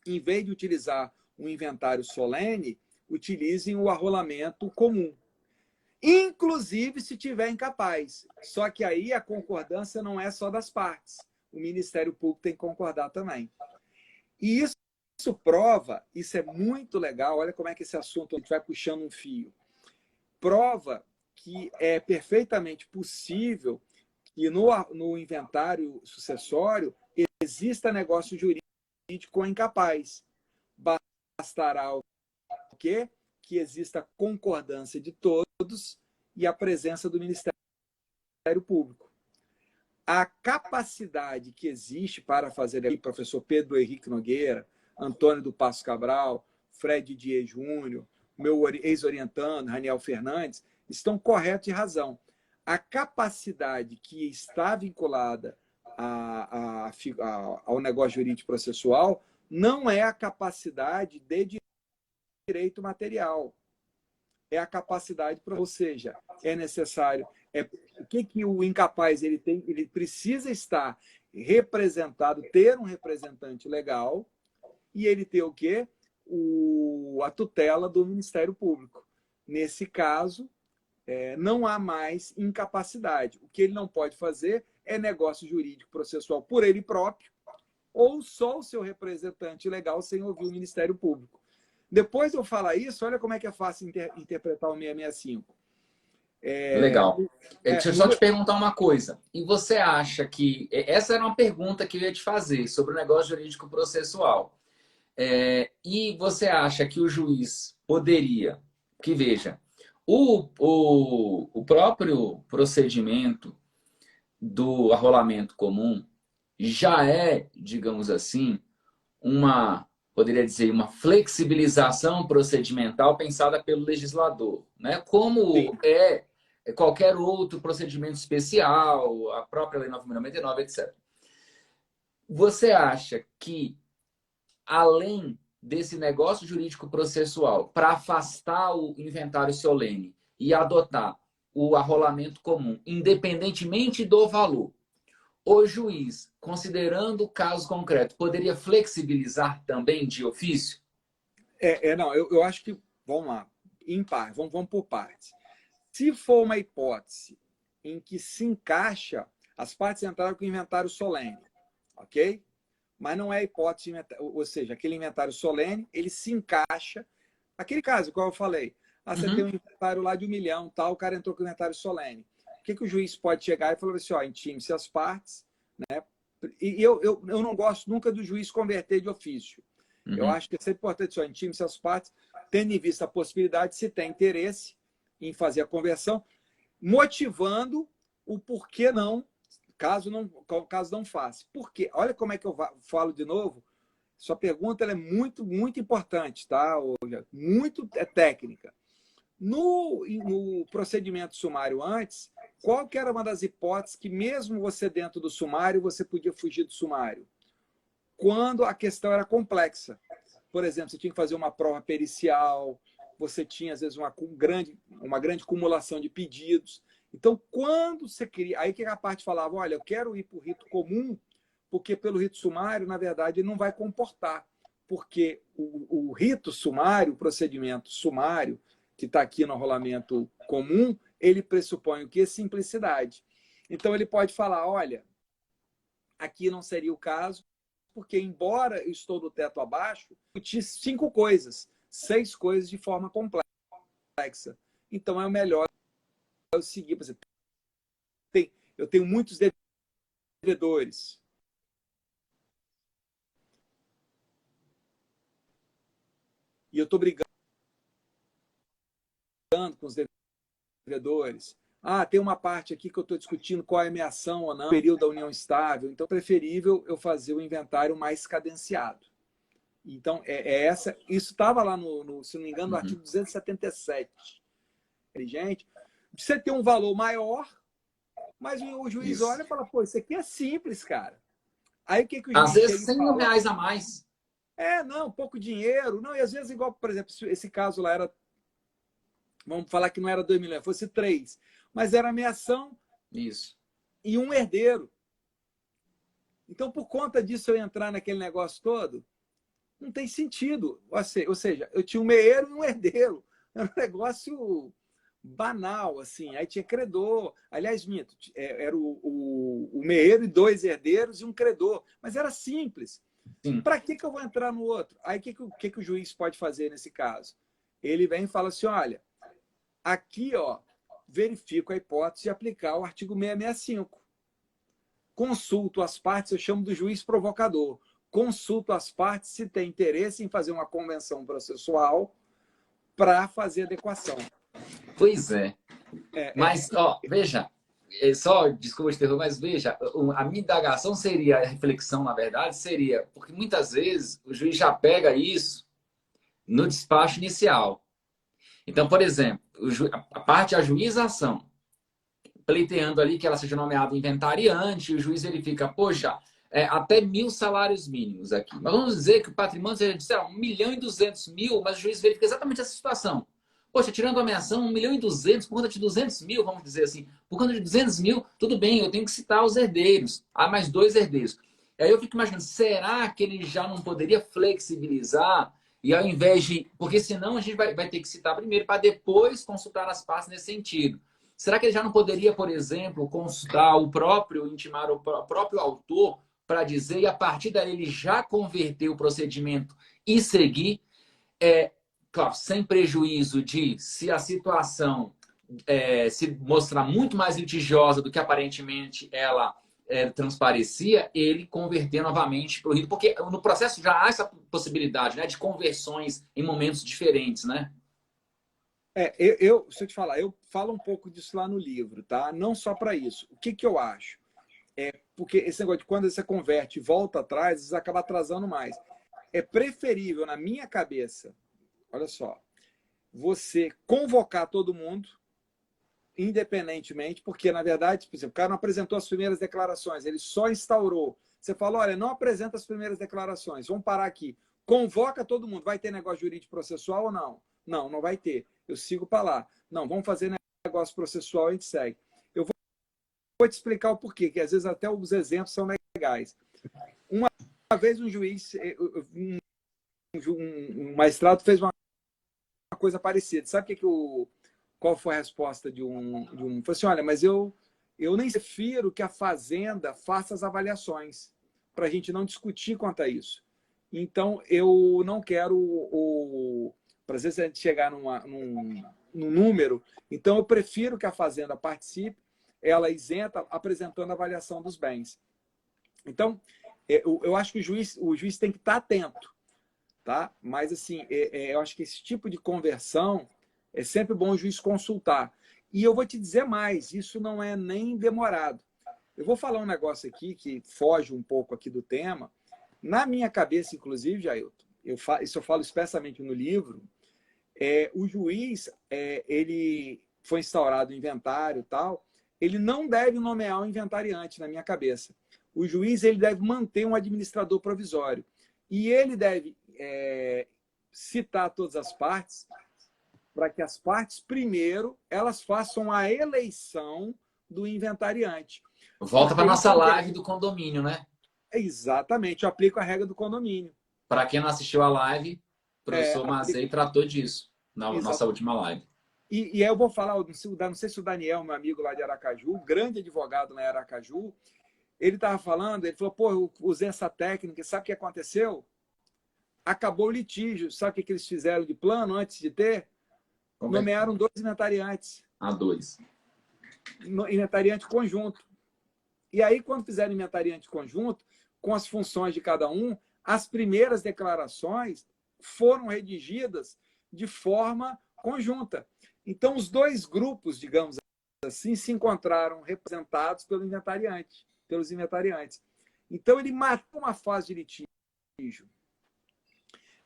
em vez de utilizar um inventário solene, utilizem o arrolamento comum. Inclusive se tiver incapaz. Só que aí a concordância não é só das partes. O Ministério Público tem que concordar também. E isso prova, isso é muito legal, olha como é que esse assunto a gente vai puxando um fio. Prova que é perfeitamente possível que no inventário sucessório exista negócio jurídico com incapaz. Bastará o quê? Que exista concordância de todos e a presença do Ministério Público. A capacidade que existe para fazer ali, professor Pedro Henrique Nogueira, Antônio do Passo Cabral, Fred Dias Júnior, meu ex-orientando, Raniel Fernandes, estão corretos e razão. A capacidade que está vinculada ao negócio jurídico processual não é a capacidade de direito material. É a capacidade, ou seja, é necessário. O que o incapaz ele tem? Ele precisa estar representado, ter um representante legal, e ele ter o quê? A tutela do Ministério Público. Nesse caso, não há mais incapacidade. O que ele não pode fazer é negócio jurídico processual por ele próprio, ou só o seu representante legal sem ouvir o Ministério Público. Depois de eu falar isso, olha como é que é fácil interpretar o 665. Legal. Deixa eu só te perguntar uma coisa. E você acha que... Essa era uma pergunta que eu ia te fazer sobre o negócio jurídico processual. E você acha que o juiz poderia... Que veja, o próprio procedimento do arrolamento comum já é, digamos assim, poderia dizer, uma flexibilização procedimental pensada pelo legislador, né? Como Sim. Qualquer outro procedimento especial, a própria Lei 9.099, etc. Você acha que, além desse negócio jurídico processual para afastar o inventário solene e adotar o arrolamento comum, independentemente do valor, o juiz, considerando o caso concreto, poderia flexibilizar também de ofício? Não, eu acho que, vamos lá, em par, vamos por partes. Se for uma hipótese em que se encaixa, as partes entraram com inventário solene, ok? Mas não é hipótese, ou seja, aquele inventário solene, ele se encaixa. Aquele caso, qual eu falei, você tem um inventário lá de 1 milhão, tal, o cara entrou com inventário solene. O que o juiz pode chegar e falar assim, ó, intime-se as partes, né? E eu não gosto nunca do juiz converter de ofício. Eu acho que é sempre importante, só intime-se as partes, tendo em vista a possibilidade, se tem interesse em fazer a conversão, motivando o porquê não, caso não faça. Por quê? Olha como é que eu falo de novo. Sua pergunta ela é muito, muito importante, tá? Muito técnica. No procedimento sumário antes, qual que era uma das hipóteses que, mesmo você dentro do sumário, você podia fugir do sumário? Quando a questão era complexa. Por exemplo, você tinha que fazer uma prova pericial, você tinha, às vezes, uma grande acumulação de pedidos. Então, quando você queria... Aí que a parte falava, olha, eu quero ir para o rito comum, porque pelo rito sumário, na verdade, ele não vai comportar. Porque o rito sumário, o procedimento sumário, que está aqui no rolamento comum, ele pressupõe o quê? Simplicidade. Então, ele pode falar, olha, aqui não seria o caso, porque, embora eu estou do teto abaixo, eu tinha 5 coisas, 6 coisas de forma complexa. Então, é o melhor eu seguir. Por exemplo, eu tenho muitos devedores. E eu estou brigando com os devedores. Tem uma parte aqui que eu estou discutindo qual é a minha ação ou não, período da união estável. Então, é preferível eu fazer o inventário mais cadenciado. Então, isso estava lá, se não me engano, no artigo 277. Gente, você tem um valor maior, mas o juiz olha e fala, pô, isso aqui é simples, cara. Aí o que o juiz Às vezes, chega e 100 mil fala? reais a mais. Não, pouco dinheiro. Não, e às vezes, igual, por exemplo, esse caso lá era, vamos falar que não era 2 milhões, fosse 3. Mas era ameação e um herdeiro. Então, por conta disso, eu entrar naquele negócio todo, não tem sentido. Ou seja, eu tinha um meeiro e um herdeiro. Era um negócio banal, assim. Aí tinha credor. Aliás, minto, era o meeiro e 2 herdeiros e um credor. Mas era simples. Para que eu vou entrar no outro? Aí o que o juiz pode fazer nesse caso? Ele vem e fala assim, olha, aqui, ó, verifico a hipótese de aplicar o artigo 665. Consulto as partes, eu chamo do juiz provocador. Consulto as partes se tem interesse em fazer uma convenção processual para fazer adequação. Pois é. Mas, veja, desculpa te interromper, mas veja, a minha indagação seria, a reflexão, na verdade, seria, porque muitas vezes o juiz já pega isso no despacho inicial. Então, por exemplo, a parte da ajuização, pleiteando ali que ela seja nomeada inventariante, o juiz verifica, poxa, até 1.000 salários mínimos aqui. Mas vamos dizer que o patrimônio seja de 1.200.000, mas o juiz verifica exatamente essa situação. Poxa, tirando a ameação, 1.200.000, por conta de 200.000, vamos dizer assim, por conta de 200.000, tudo bem, eu tenho que citar os herdeiros. Há mais 2 herdeiros. E aí eu fico imaginando, será que ele já não poderia flexibilizar? E ao invés de... Porque senão a gente vai ter que citar primeiro para depois consultar as partes nesse sentido. Será que ele já não poderia, por exemplo, consultar intimar o próprio autor para dizer, e a partir daí ele já converter o procedimento e seguir? Claro, sem prejuízo de se a situação se mostrar muito mais litigiosa do que aparentemente ela transparecia, ele converter novamente para o rito, porque no processo já há essa possibilidade, né, de conversões em momentos diferentes, né? Se eu te falar, eu falo um pouco disso lá no livro, tá? Não só para isso. O que eu acho? Porque esse negócio de quando você converte e volta atrás, isso acaba atrasando mais. É preferível, na minha cabeça, olha só, você convocar todo mundo, independentemente, porque, na verdade, por exemplo, o cara não apresentou as primeiras declarações, ele só instaurou. Você fala, olha, não apresenta as primeiras declarações, vamos parar aqui. convoca todo mundo. Vai ter negócio jurídico processual ou não? Não, não vai ter. Eu sigo para lá. Não, vamos fazer negócio processual, a gente segue. Eu vou te explicar o porquê, que às vezes até os exemplos são legais. Uma vez um juiz, um magistrado fez uma coisa parecida. Sabe qual foi a resposta de um? Falou assim, olha, mas eu nem prefiro que a Fazenda faça as avaliações, para a gente não discutir quanto a isso. Então, eu não quero, para às vezes a gente chegar num número, então eu prefiro que a Fazenda participe, ela isenta, apresentando a avaliação dos bens. Então, eu acho que o juiz tem que estar atento, tá? Mas, assim, eu acho que esse tipo de conversão é sempre bom o juiz consultar. E eu vou te dizer mais, isso não é nem demorado. Eu vou falar um negócio aqui que foge um pouco aqui do tema. Na minha cabeça, inclusive, Jailton, isso eu falo expressamente no livro, o juiz, ele foi instaurado o inventário e tal, ele não deve nomear um inventariante, na minha cabeça. O juiz, ele deve manter um administrador provisório. E ele deve citar todas as partes, para que as partes, primeiro, elas façam a eleição do inventariante. Volta para nossa live do condomínio, né? Exatamente, eu aplico a regra do condomínio. Para quem não assistiu a live, o professor Mazei tratou disso na nossa última live. E aí eu vou falar, não sei se o Daniel, meu amigo lá de Aracaju, grande advogado lá em Aracaju, ele estava falando, ele falou, pô, eu usei essa técnica, sabe o que aconteceu? Acabou o litígio, sabe o que eles fizeram de plano antes de ter? Nomearam 2 inventariantes. Dois. Inventariante conjunto. E aí, quando fizeram inventariante conjunto, com as funções de cada um, as primeiras declarações foram redigidas de forma conjunta. Então, os 2 grupos, digamos assim, se encontraram representados pelos inventariantes. Então, ele matou uma fase de litígio.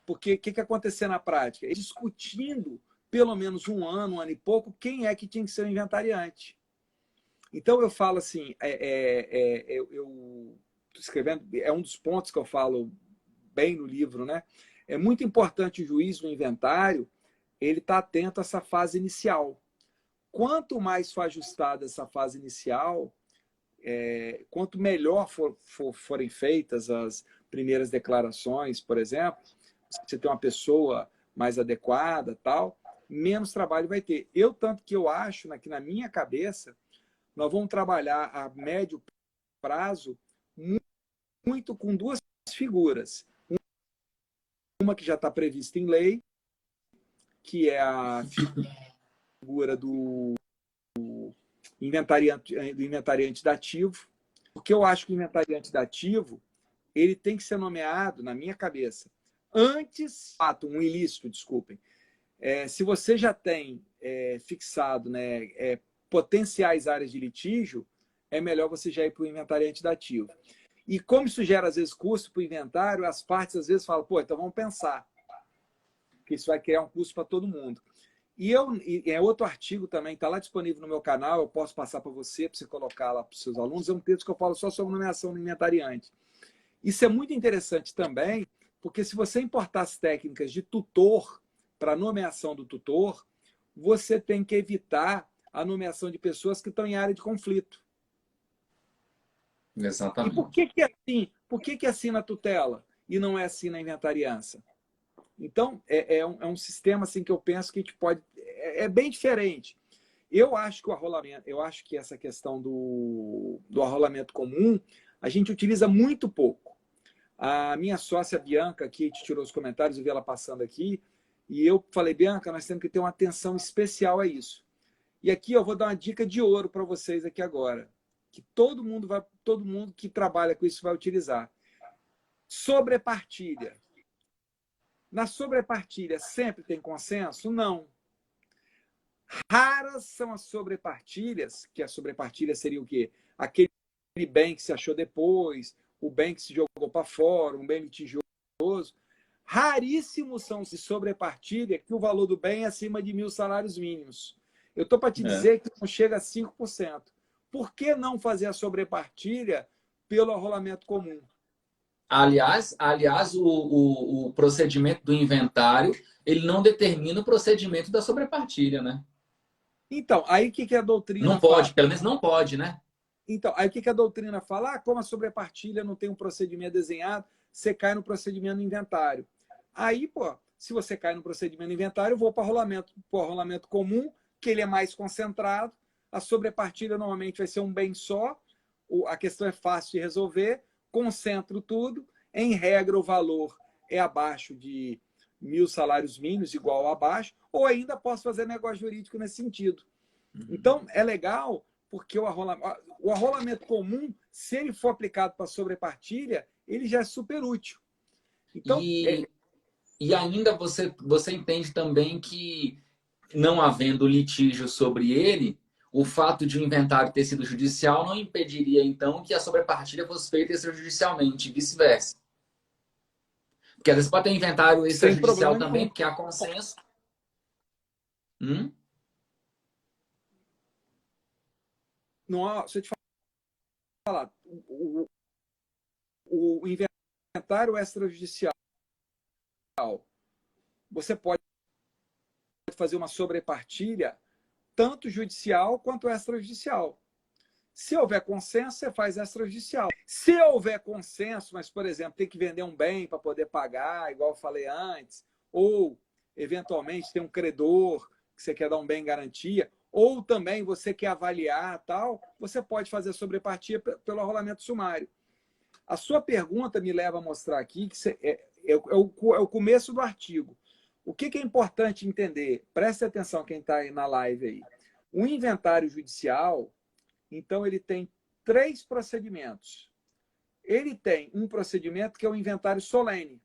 Porque o que aconteceu na prática? Eles discutindo pelo menos um ano e pouco, quem é que tinha que ser o inventariante. Então, eu falo assim, eu estou escrevendo, é um dos pontos que eu falo bem no livro, né? É muito importante o juiz no inventário, ele está atento a essa fase inicial. Quanto mais for ajustada essa fase inicial, quanto melhor forem feitas as primeiras declarações, por exemplo, você tem uma pessoa mais adequada, tal, menos trabalho vai ter. Tanto que eu acho que na minha cabeça, nós vamos trabalhar a médio prazo muito com 2 figuras. Uma que já está prevista em lei, que é a figura do inventariante dativo. Porque eu acho que o inventariante dativo ele tem que ser nomeado, na minha cabeça, antes, um ilícito, desculpem. Se você já tem fixado, né, potenciais áreas de litígio, é melhor você já ir para o inventariante dativo. E como isso gera, às vezes, custo para o inventário, as partes, às vezes, falam, pô, então vamos pensar, que isso vai criar um custo para todo mundo. E é outro artigo também, está lá disponível no meu canal, eu posso passar para você colocar lá para os seus alunos, é um texto que eu falo só sobre nomeação do inventariante. Isso é muito interessante também, porque se você importar as técnicas de tutor para a nomeação do tutor, você tem que evitar a nomeação de pessoas que estão em área de conflito. Exatamente. E por que é assim? Por que é assim na tutela e não é assim na inventariança? Então, é um sistema assim que eu penso que a gente pode... É bem diferente. Eu acho que o arrolamento, essa questão do arrolamento comum, a gente utiliza muito pouco. A minha sócia Bianca, que te tirou os comentários, eu vi ela passando aqui, e eu falei, Bianca, nós temos que ter uma atenção especial a isso. E aqui eu vou dar uma dica de ouro para vocês aqui agora, que todo mundo que trabalha com isso vai utilizar. Sobrepartilha. Na sobrepartilha sempre tem consenso? Não. Raras são as sobrepartilhas, que a sobrepartilha seria o quê? Aquele bem que se achou depois, o bem que se jogou para fora, um bem litigioso. Raríssimos são os de sobrepartilha que o valor do bem é acima de 1.000 salários mínimos. Eu estou para te dizer que não chega a 5%. Por que não fazer a sobrepartilha pelo arrolamento comum? aliás o procedimento do inventário, ele não determina o procedimento da sobrepartilha, né? Então, aí o que a doutrina Não fala? pode, pelo menos não pode, né? Então, aí o que a doutrina fala? Ah, como a sobrepartilha não tem um procedimento desenhado, você cai no procedimento do inventário. Aí, pô, se você cai no procedimento do inventário, eu vou para o rolamento comum, que ele é mais concentrado. A sobrepartilha normalmente vai ser um bem só. A questão é fácil de resolver. Concentro tudo. Em regra, o valor é abaixo de 1.000 salários mínimos, igual abaixo. Ou ainda posso fazer negócio jurídico nesse sentido. Então, é legal porque o arrolamento comum, se ele for aplicado para sobrepartilha, ele já é super útil. Então, E ainda você entende também que, não havendo litígio sobre ele, o fato de o inventário ter sido judicial não impediria, então, que a sobrepartilha fosse feita extrajudicialmente, e vice-versa. Porque às vezes pode ter inventário sem extrajudicial problema também, nenhum. porque há consenso. Hum? Não há, se eu te falar, o inventário extrajudicial, você pode fazer uma sobrepartilha tanto judicial quanto extrajudicial. Se houver consenso, você faz extrajudicial. Se houver consenso, mas, por exemplo, tem que vender um bem para poder pagar, igual eu falei antes, ou, eventualmente, tem um credor que você quer dar um bem em garantia, ou também você quer avaliar tal, você pode fazer sobrepartilha pelo arrolamento sumário. A sua pergunta me leva a mostrar aqui que é o começo do artigo. O que é importante entender? Preste atenção quem está aí na live aí. O inventário judicial, então, ele tem 3 procedimentos. Ele tem um procedimento que é o inventário solene.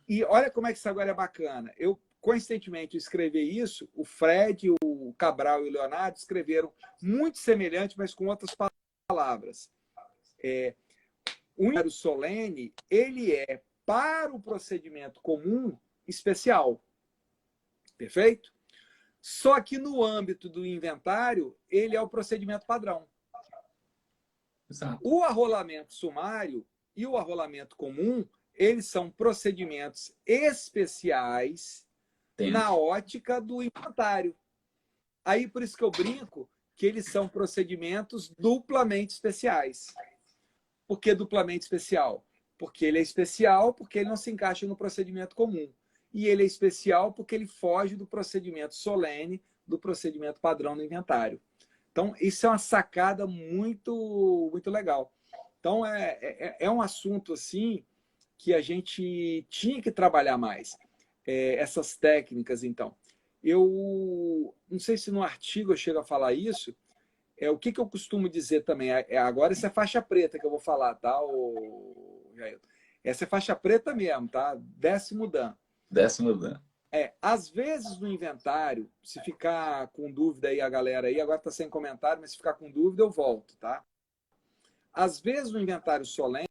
E olha como é que isso agora é bacana. Eu, coincidentemente, escrevi isso, o Fred, o Cabral e o Leonardo escreveram muito semelhante, mas com outras palavras. O inventário solene, ele é para o procedimento comum especial. Perfeito? Só que no âmbito do inventário, ele é o procedimento padrão. Exato. O arrolamento sumário e o arrolamento comum, eles são procedimentos especiais na ótica do inventário. Aí, por isso que eu brinco que eles são procedimentos duplamente especiais. Por que duplamente especial? Porque ele é especial, porque ele não se encaixa no procedimento comum. E ele é especial porque ele foge do procedimento solene, do procedimento padrão do inventário. Então, isso é uma sacada muito, muito legal. Então, é um assunto assim que a gente tinha que trabalhar mais. Essas técnicas, então. Eu não sei se no artigo eu chego a falar isso. O que eu costumo dizer também? Agora, essa é faixa preta que eu vou falar, tá, Jair? Essa é faixa preta mesmo, tá? 10º Dan. 10º Dan. Às vezes no inventário, se ficar com dúvida aí a galera aí, agora está sem comentário, mas se ficar com dúvida eu volto, tá? Às vezes no inventário solene,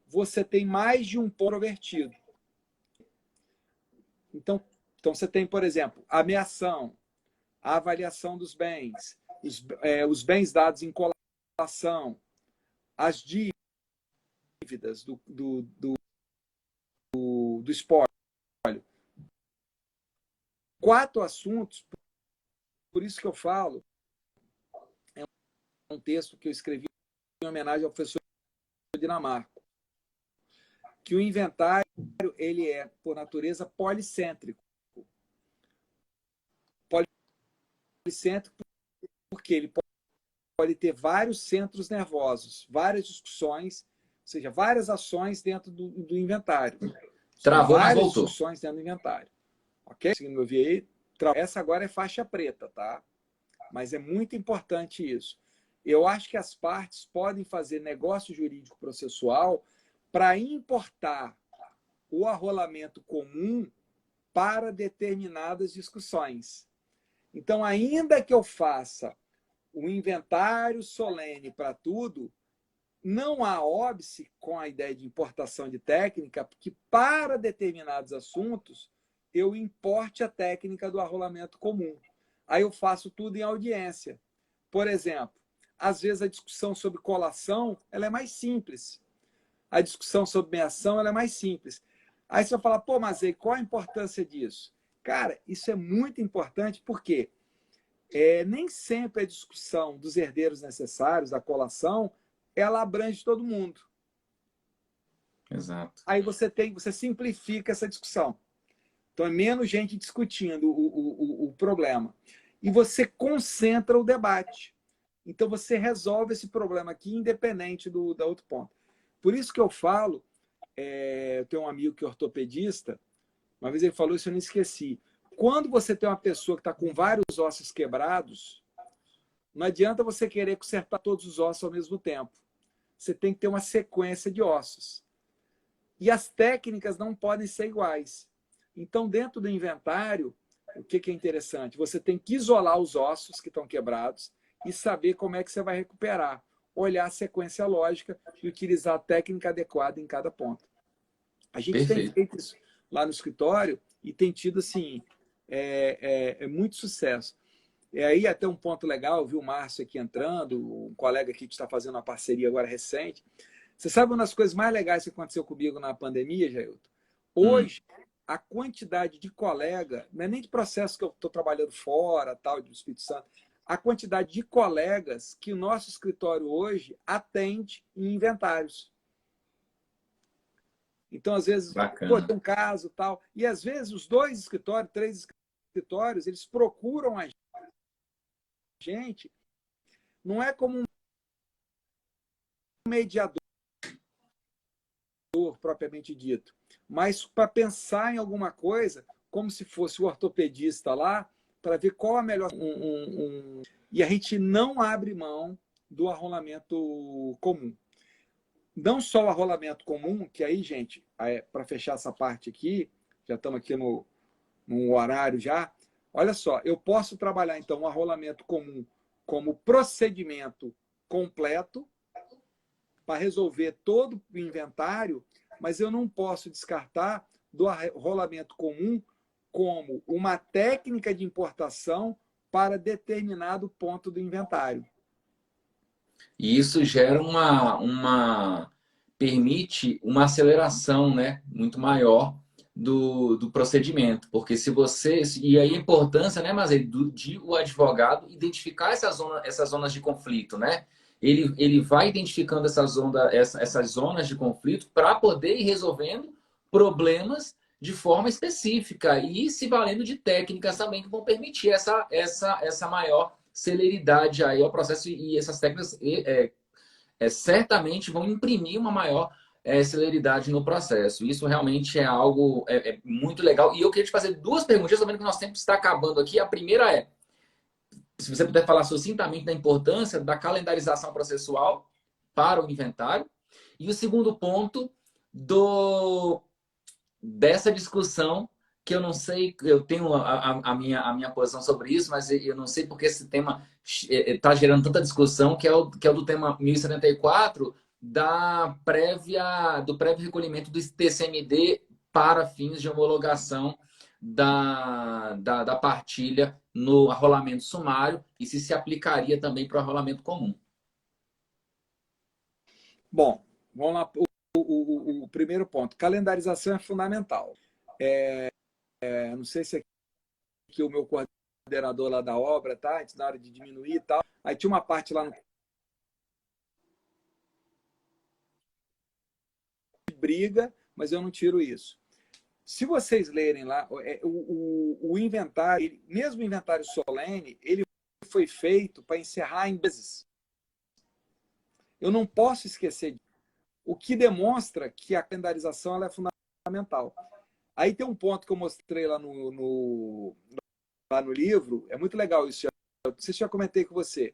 você tem mais de um ponto controvertido. Então você tem, por exemplo, a ameação, a avaliação dos bens, os bens dados em colação, as dívidas do espólio. 4 assuntos, por isso que eu falo, é um texto que eu escrevi em homenagem ao professor Dinamarco, que o inventário ele é, por natureza, policêntrico. Policêntrico porque ele pode ter vários centros nervosos, várias discussões, ou seja, várias ações dentro do inventário. Travou, mas várias voltou. discussões dentro do inventário. Ok? Conseguindo me ouvir aí? Essa agora é faixa preta, tá? Mas é muito importante isso. Eu acho que as partes podem fazer negócio jurídico processual para importar o arrolamento comum para determinadas discussões. Então, ainda que eu faça o inventário solene para tudo, não há óbice com a ideia de importação de técnica, porque para determinados assuntos eu importe a técnica do arrolamento comum. Aí eu faço tudo em audiência. Por exemplo, às vezes, a discussão sobre colação ela é mais simples. A discussão sobre meação ela é mais simples. Aí você vai falar, pô, mas aí, qual a importância disso? Cara, isso é muito importante porque nem sempre a discussão dos herdeiros necessários, da colação, ela abrange todo mundo. Exato. Aí você simplifica essa discussão. Então é menos gente discutindo o problema. E você concentra o debate. Então você resolve esse problema aqui, independente da outro ponto. Por isso que eu falo, eu tenho um amigo que é ortopedista, uma vez ele falou isso, eu não esqueci. Quando você tem uma pessoa que está com vários ossos quebrados, não adianta você querer consertar todos os ossos ao mesmo tempo. Você tem que ter uma sequência de ossos. E as técnicas não podem ser iguais. Então, dentro do inventário, o que é interessante? Você tem que isolar os ossos que estão quebrados e saber como é que você vai recuperar. Olhar a sequência lógica e utilizar a técnica adequada em cada ponto. A gente tem Perfeito. feito isso lá no escritório e tem tido, assim, muito sucesso. E aí, até um ponto legal, viu o Márcio aqui entrando, um colega aqui que está fazendo uma parceria agora recente. Você sabe uma das coisas mais legais que aconteceu comigo na pandemia, Jailton? Hoje, a quantidade de colega, não é nem de processo que eu estou trabalhando fora, tal, do Espírito Santo, a quantidade de colegas que o nosso escritório hoje atende em inventários. Então, às vezes, pô, Bacana. tem um caso tal. E às vezes os 2 escritórios, 3 escritórios, eles procuram a gente, não é como um mediador propriamente dito, mas para pensar em alguma coisa, como se fosse o ortopedista lá, para ver qual a melhor. E a gente não abre mão do arrolamento comum. Não só o arrolamento comum, que aí, gente, para fechar essa parte aqui, já estamos aqui no horário já. Olha só, eu posso trabalhar, então, um arrolamento comum como procedimento completo para resolver todo o inventário, mas eu não posso descartar do arrolamento comum como uma técnica de importação para determinado ponto do inventário. E isso gera permite uma aceleração, né, muito maior do procedimento. Porque se você. E aí a importância, né, mas de o advogado identificar essas zonas de conflito, né? Ele vai identificando essas zonas de conflito para poder ir resolvendo problemas de forma específica e se valendo de técnicas também que vão permitir essa maior celeridade aí ao processo e essas técnicas certamente vão imprimir uma maior celeridade no processo. Isso realmente é algo muito legal. E eu queria te fazer 2 perguntas, sabendo que nosso tempo está acabando aqui. A primeira é, se você puder falar sucintamente da importância da calendarização processual para o inventário. E o segundo ponto dessa discussão, que eu não sei, eu tenho a minha posição sobre isso, mas eu não sei porque esse tema está gerando tanta discussão, que é o do tema 1074, do prévio recolhimento do TCMD para fins de homologação da partilha no arrolamento sumário e se aplicaria também para o arrolamento comum. Bom, vamos lá. O primeiro ponto, calendarização é fundamental. Não sei se aqui o meu coordenador lá da obra, tá? Antes, na hora de diminuir e tal. Aí tinha uma parte lá no briga, mas eu não tiro isso. Se vocês lerem lá, o inventário, mesmo o inventário solene, ele foi feito para encerrar em meses. Eu não posso esquecer disso. O que demonstra que a calendarização ela é fundamental. Aí tem um ponto que eu mostrei lá no livro, é muito legal isso. Não sei se já comentei com você.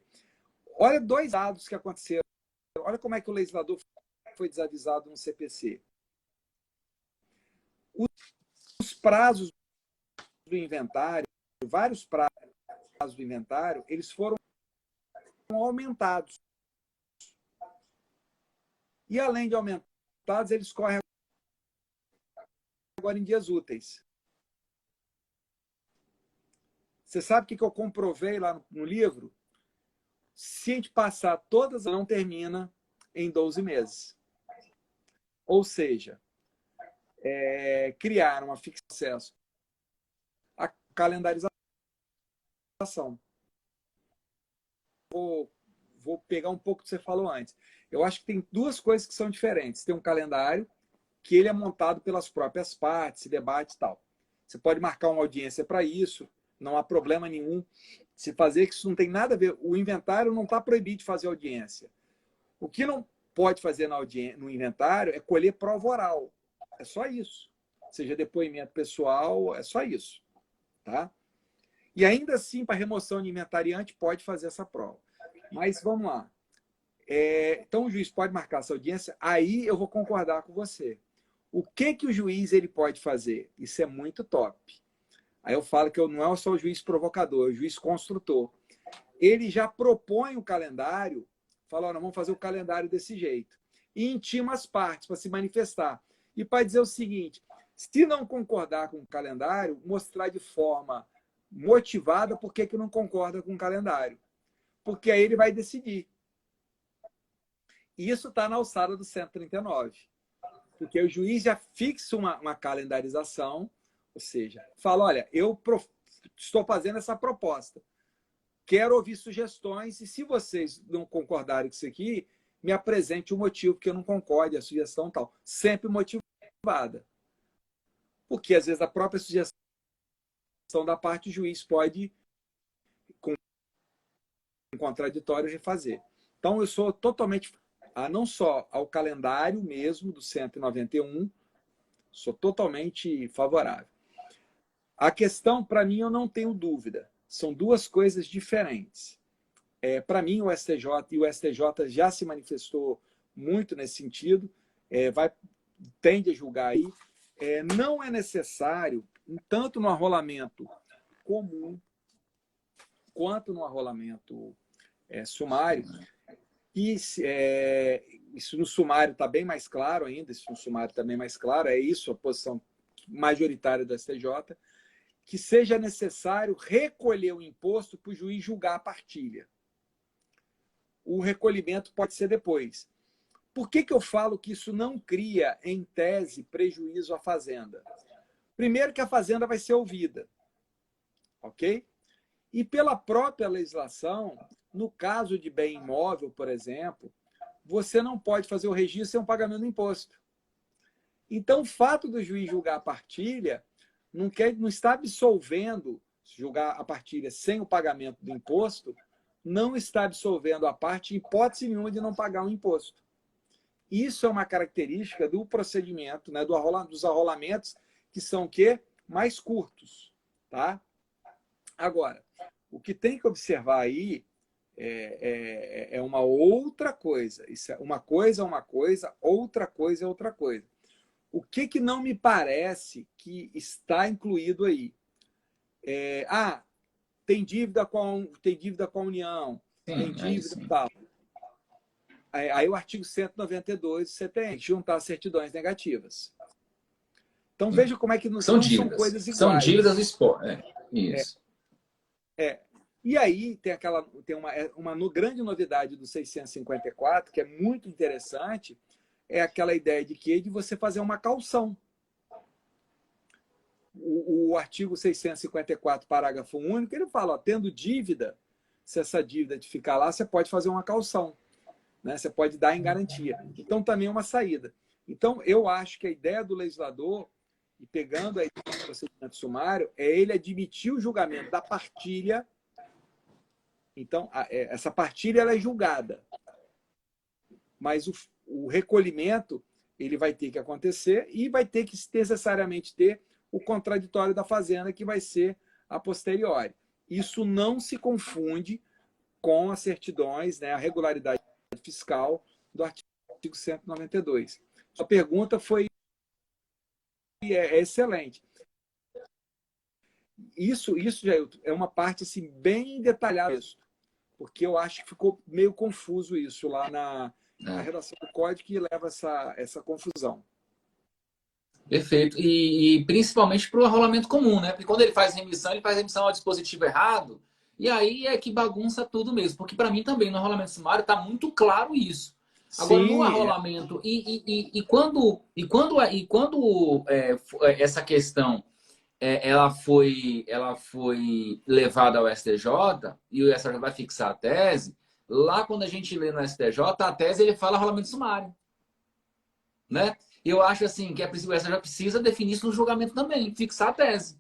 Olha 2 dados que aconteceram. Olha como é que o legislador foi desavisado no CPC. Os prazos do inventário, vários prazos do inventário, eles foram aumentados. E além de aumentados, eles correm agora em dias úteis. Você sabe o que eu comprovei lá no livro? Se a gente passar todas, não termina em 12 meses. Ou seja, criar uma fixa de acesso à calendarização. Vou pegar um pouco do que você falou antes. Eu acho que tem duas coisas que são diferentes. Tem um calendário que ele é montado pelas próprias partes, se debate e tal. Você pode marcar uma audiência para isso, não há problema nenhum se fazer, que isso não tem nada a ver. O inventário não está proibido de fazer audiência. O que não pode fazer no inventário é colher prova oral. É só isso. Seja depoimento pessoal, é só isso. Tá? E ainda assim, para remoção de inventariante, pode fazer essa prova. Mas vamos lá. Então, o juiz pode marcar essa audiência, aí eu vou concordar com você. O que o juiz ele pode fazer? Isso é muito top. Aí eu falo que eu não é só o juiz provocador, é o juiz construtor. Ele já propõe o calendário, fala, olha, vamos fazer o calendário desse jeito. E intima as partes para se manifestar. E para dizer o seguinte, se não concordar com o calendário, mostrar de forma motivada por que não concorda com o calendário. Porque aí ele vai decidir. E isso está na alçada do 139. Porque o juiz já fixa uma calendarização, ou seja, fala, olha, eu estou fazendo essa proposta. Quero ouvir sugestões e se vocês não concordarem com isso aqui, me apresente o motivo que eu não concorde, a sugestão tal. Sempre motivada. Porque, às vezes, a própria sugestão da parte, o juiz pode, com um contraditório, refazer. Então, eu sou totalmente, não só ao calendário mesmo do 191, sou totalmente favorável. A questão, para mim, eu não tenho dúvida. São duas coisas diferentes. Para mim, o STJ e o STJ já se manifestou muito nesse sentido, tende a julgar aí. Não é necessário, tanto no arrolamento comum quanto no arrolamento sumário, e isso no sumário está bem mais claro ainda, isso no sumário está bem mais claro, é isso a posição majoritária do STJ, que seja necessário recolher o imposto para o juiz julgar a partilha. O recolhimento pode ser depois. Por que eu falo que isso não cria, em tese, prejuízo à fazenda? Primeiro que a fazenda vai ser ouvida, ok? E pela própria legislação, no caso de bem imóvel, por exemplo, você não pode fazer o registro sem um pagamento do imposto. Então, o fato do juiz julgar a partilha não está absolvendo, julgar a partilha sem o pagamento do imposto, não está absolvendo a parte em hipótese nenhuma de não pagar um imposto. Isso é uma característica do procedimento, né, dos arrolamentos, que são o quê? Mais curtos. Tá? Agora, o que tem que observar aí é uma outra coisa. Isso uma coisa é uma coisa, outra coisa é outra coisa. O que não me parece que está incluído aí? Tem dívida com a União, tem dívida e tal. Aí o artigo 192 você tem que juntar certidões negativas. Então veja como é que não são coisas iguais. São dívidas do esporte. Isso. E aí tem uma grande novidade do 654, que é muito interessante, é aquela ideia de você fazer uma caução. O artigo 654, parágrafo único, ele fala, tendo dívida, se essa dívida ficar lá, você pode fazer uma caução. Né? Você pode dar em garantia. Então, também é uma saída. Então, eu acho que a ideia do legislador, e pegando aí o procedimento sumário, é ele admitir o julgamento da partilha. Então, essa partilha ela é julgada. Mas o recolhimento ele vai ter que acontecer e vai ter que necessariamente ter o contraditório da fazenda, que vai ser a posteriori. Isso não se confunde com as certidões, né, a regularidade fiscal do artigo 192. A pergunta foi excelente. Isso Jailton, é uma parte assim, bem detalhada, porque eu acho que ficou meio confuso isso lá na redação do código, que leva essa confusão. Perfeito. E principalmente para o arrolamento comum, né? Porque quando ele faz remissão ao dispositivo errado, E aí é que bagunça tudo mesmo. Porque para mim também, no arrolamento sumário, está muito claro isso. Agora, no Sim, arrolamento, quando essa questão ela foi levada ao STJ e o STJ vai fixar a tese, lá quando a gente lê no STJ, a tese ele fala rolamento sumário, né? Eu acho assim que o STJ precisa definir isso no julgamento também, fixar a tese.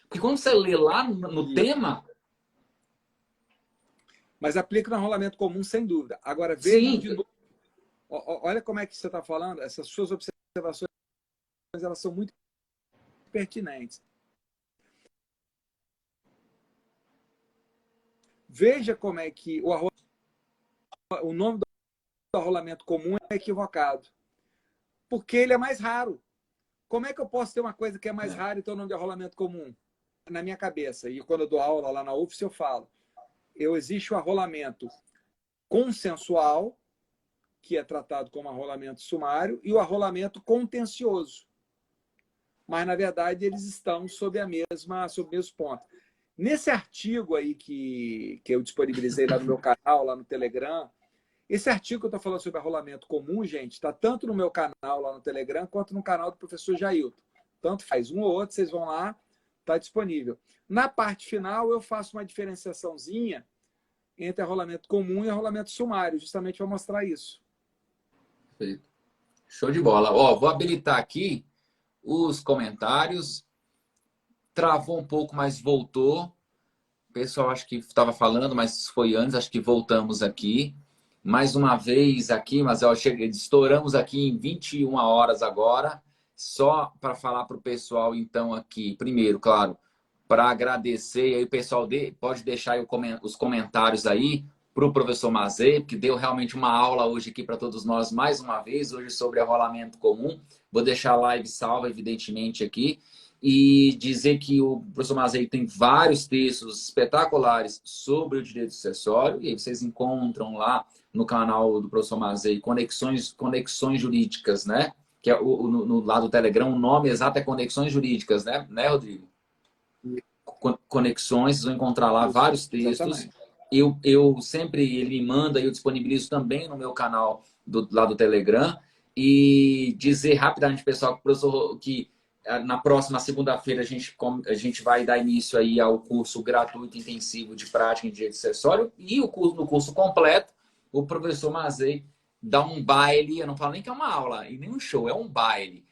Porque quando você lê lá no tema, mas aplica no rolamento comum, sem dúvida. Agora, vejam sim, de novo, olha como é que você está falando, essas suas observações elas são muito pertinentes. Veja como é que o nome do arrolamento comum é equivocado, porque ele é mais raro. Como é que eu posso ter uma coisa que é mais rara e ter o nome de arrolamento comum? Na minha cabeça, e quando eu dou aula lá na UFS, eu falo, existe o arrolamento consensual, que é tratado como arrolamento sumário, e o arrolamento contencioso. Mas, na verdade, eles estão sob o mesmo ponto. Nesse artigo aí que eu disponibilizei lá no meu canal, lá no Telegram, esse artigo que eu estou falando sobre arrolamento comum, gente, está tanto no meu canal lá no Telegram, quanto no canal do professor Jailton. Tanto faz um ou outro, vocês vão lá, está disponível. Na parte final, eu faço uma diferenciaçãozinha entre arrolamento comum e arrolamento sumário, justamente para mostrar isso. show de bola. Ó, vou habilitar aqui os comentários. Travou um pouco, mas voltou. O pessoal acho que estava falando, mas foi antes, acho que voltamos aqui. Mais uma vez aqui, mas eu cheguei, estouramos aqui em 21 horas agora. Só para falar para o pessoal, então, aqui, primeiro, claro, para agradecer, aí o pessoal pode deixar aí os comentários aí para o professor Mazei, que deu realmente uma aula hoje aqui para todos nós, mais uma vez, hoje sobre arrolamento comum. Vou deixar a live salva, evidentemente, aqui. E dizer que o professor Mazei tem vários textos espetaculares sobre o direito sucessório, e aí vocês encontram lá no canal do professor Mazei conexões jurídicas, né? Que é no lado do Telegram, o nome exato é Conexões Jurídicas, né, Rodrigo? Conexões, vocês vão encontrar lá Isso, vários textos. exatamente. Eu sempre, ele me manda e eu disponibilizo também no meu canal lá do Telegram. E dizer rapidamente, pessoal, professor, que na próxima segunda-feira a gente vai dar início aí ao curso gratuito intensivo de prática em direito acessório e no curso completo, o professor Mazei dá um baile, eu não falo nem que é uma aula e nem um show, é um baile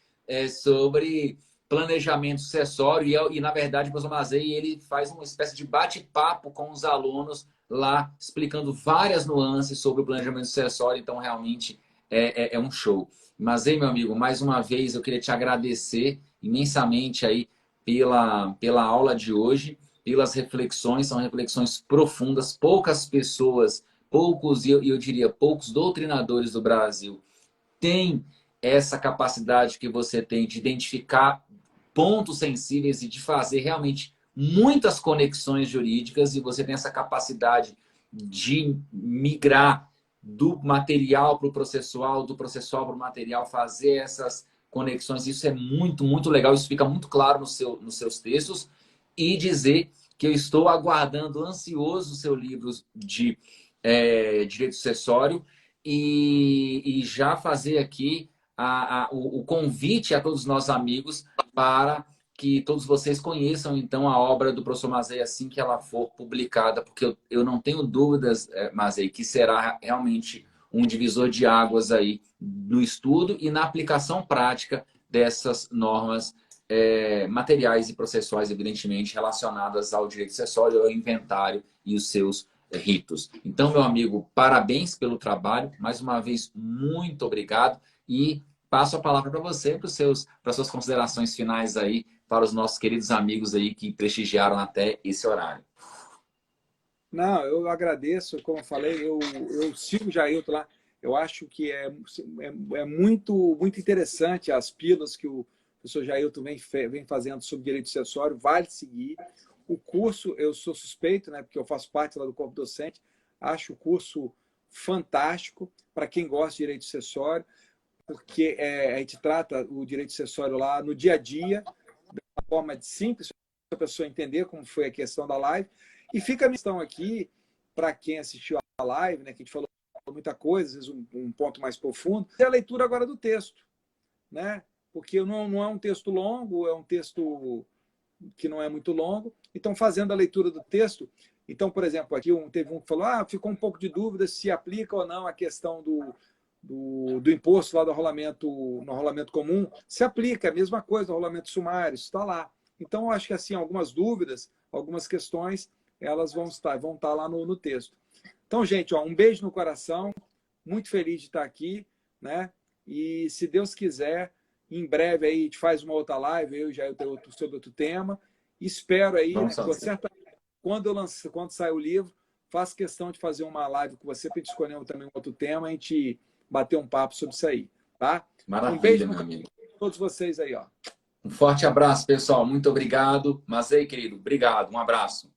sobre planejamento sucessório e na verdade, o professor Mazei ele faz uma espécie de bate-papo com os alunos lá, explicando várias nuances sobre o planejamento sucessório, então realmente é um show. Mazei, meu amigo, mais uma vez eu queria te agradecer imensamente aí pela aula de hoje, pelas reflexões, são reflexões profundas, poucas pessoas, poucos, e eu diria poucos doutrinadores do Brasil têm essa capacidade que você tem de identificar pontos sensíveis e de fazer realmente muitas conexões jurídicas, e você tem essa capacidade de migrar do material para o processual, do processual para o material, fazer essas conexões. Isso é muito, muito legal. Isso fica muito claro nos seus textos. E dizer que eu estou aguardando ansioso o seu livro de direito sucessório e já fazer aqui o convite a todos os nossos amigos para que todos vocês conheçam, então, a obra do professor Mazei assim que ela for publicada, porque eu não tenho dúvidas, Mazei, que será realmente um divisor de águas aí no estudo e na aplicação prática dessas normas materiais e processuais, evidentemente, relacionadas ao direito acessório, ao inventário e os seus ritos. Então, meu amigo, parabéns pelo trabalho. Mais uma vez, muito obrigado. E passo a palavra para você, para as suas considerações finais aí, para os nossos queridos amigos aí que prestigiaram até esse horário. Não, eu agradeço, como eu falei, eu sigo o Jailton lá. Eu acho que é muito, muito interessante as pílulas que o professor Jailton vem fazendo sobre direito sucessório, vale seguir. O curso, eu sou suspeito, né, porque eu faço parte lá do corpo docente, acho o curso fantástico para quem gosta de direito sucessório, porque a gente trata o direito sucessório lá no dia a dia, de uma forma simples, para a pessoa entender como foi a questão da live. E fica a questão aqui, para quem assistiu a live, né, que a gente falou muita coisa, às vezes um ponto mais profundo, é a leitura agora do texto, né? Porque não é um texto longo, é um texto que não é muito longo. Então, fazendo a leitura do texto, então, por exemplo, aqui teve um que falou, ficou um pouco de dúvida se aplica ou não a questão do imposto lá no rolamento comum. Se aplica, é a mesma coisa no rolamento sumário, isso está lá. Então, eu acho que assim, algumas dúvidas, algumas questões, elas vão estar lá no texto. Então, gente, um beijo no coração, muito feliz de estar aqui, né? E se Deus quiser, em breve aí a gente faz uma outra live, eu já sobre outro tema. Espero aí, né, quando sair o livro, faço questão de fazer uma live com você para a gente escolher também um outro tema, a gente bater um papo sobre isso aí, tá? Maravilha, um beijo meu amigo. para todos vocês aí, ó. Um forte abraço, pessoal. Muito obrigado. Mas aí, querido, obrigado. Um abraço.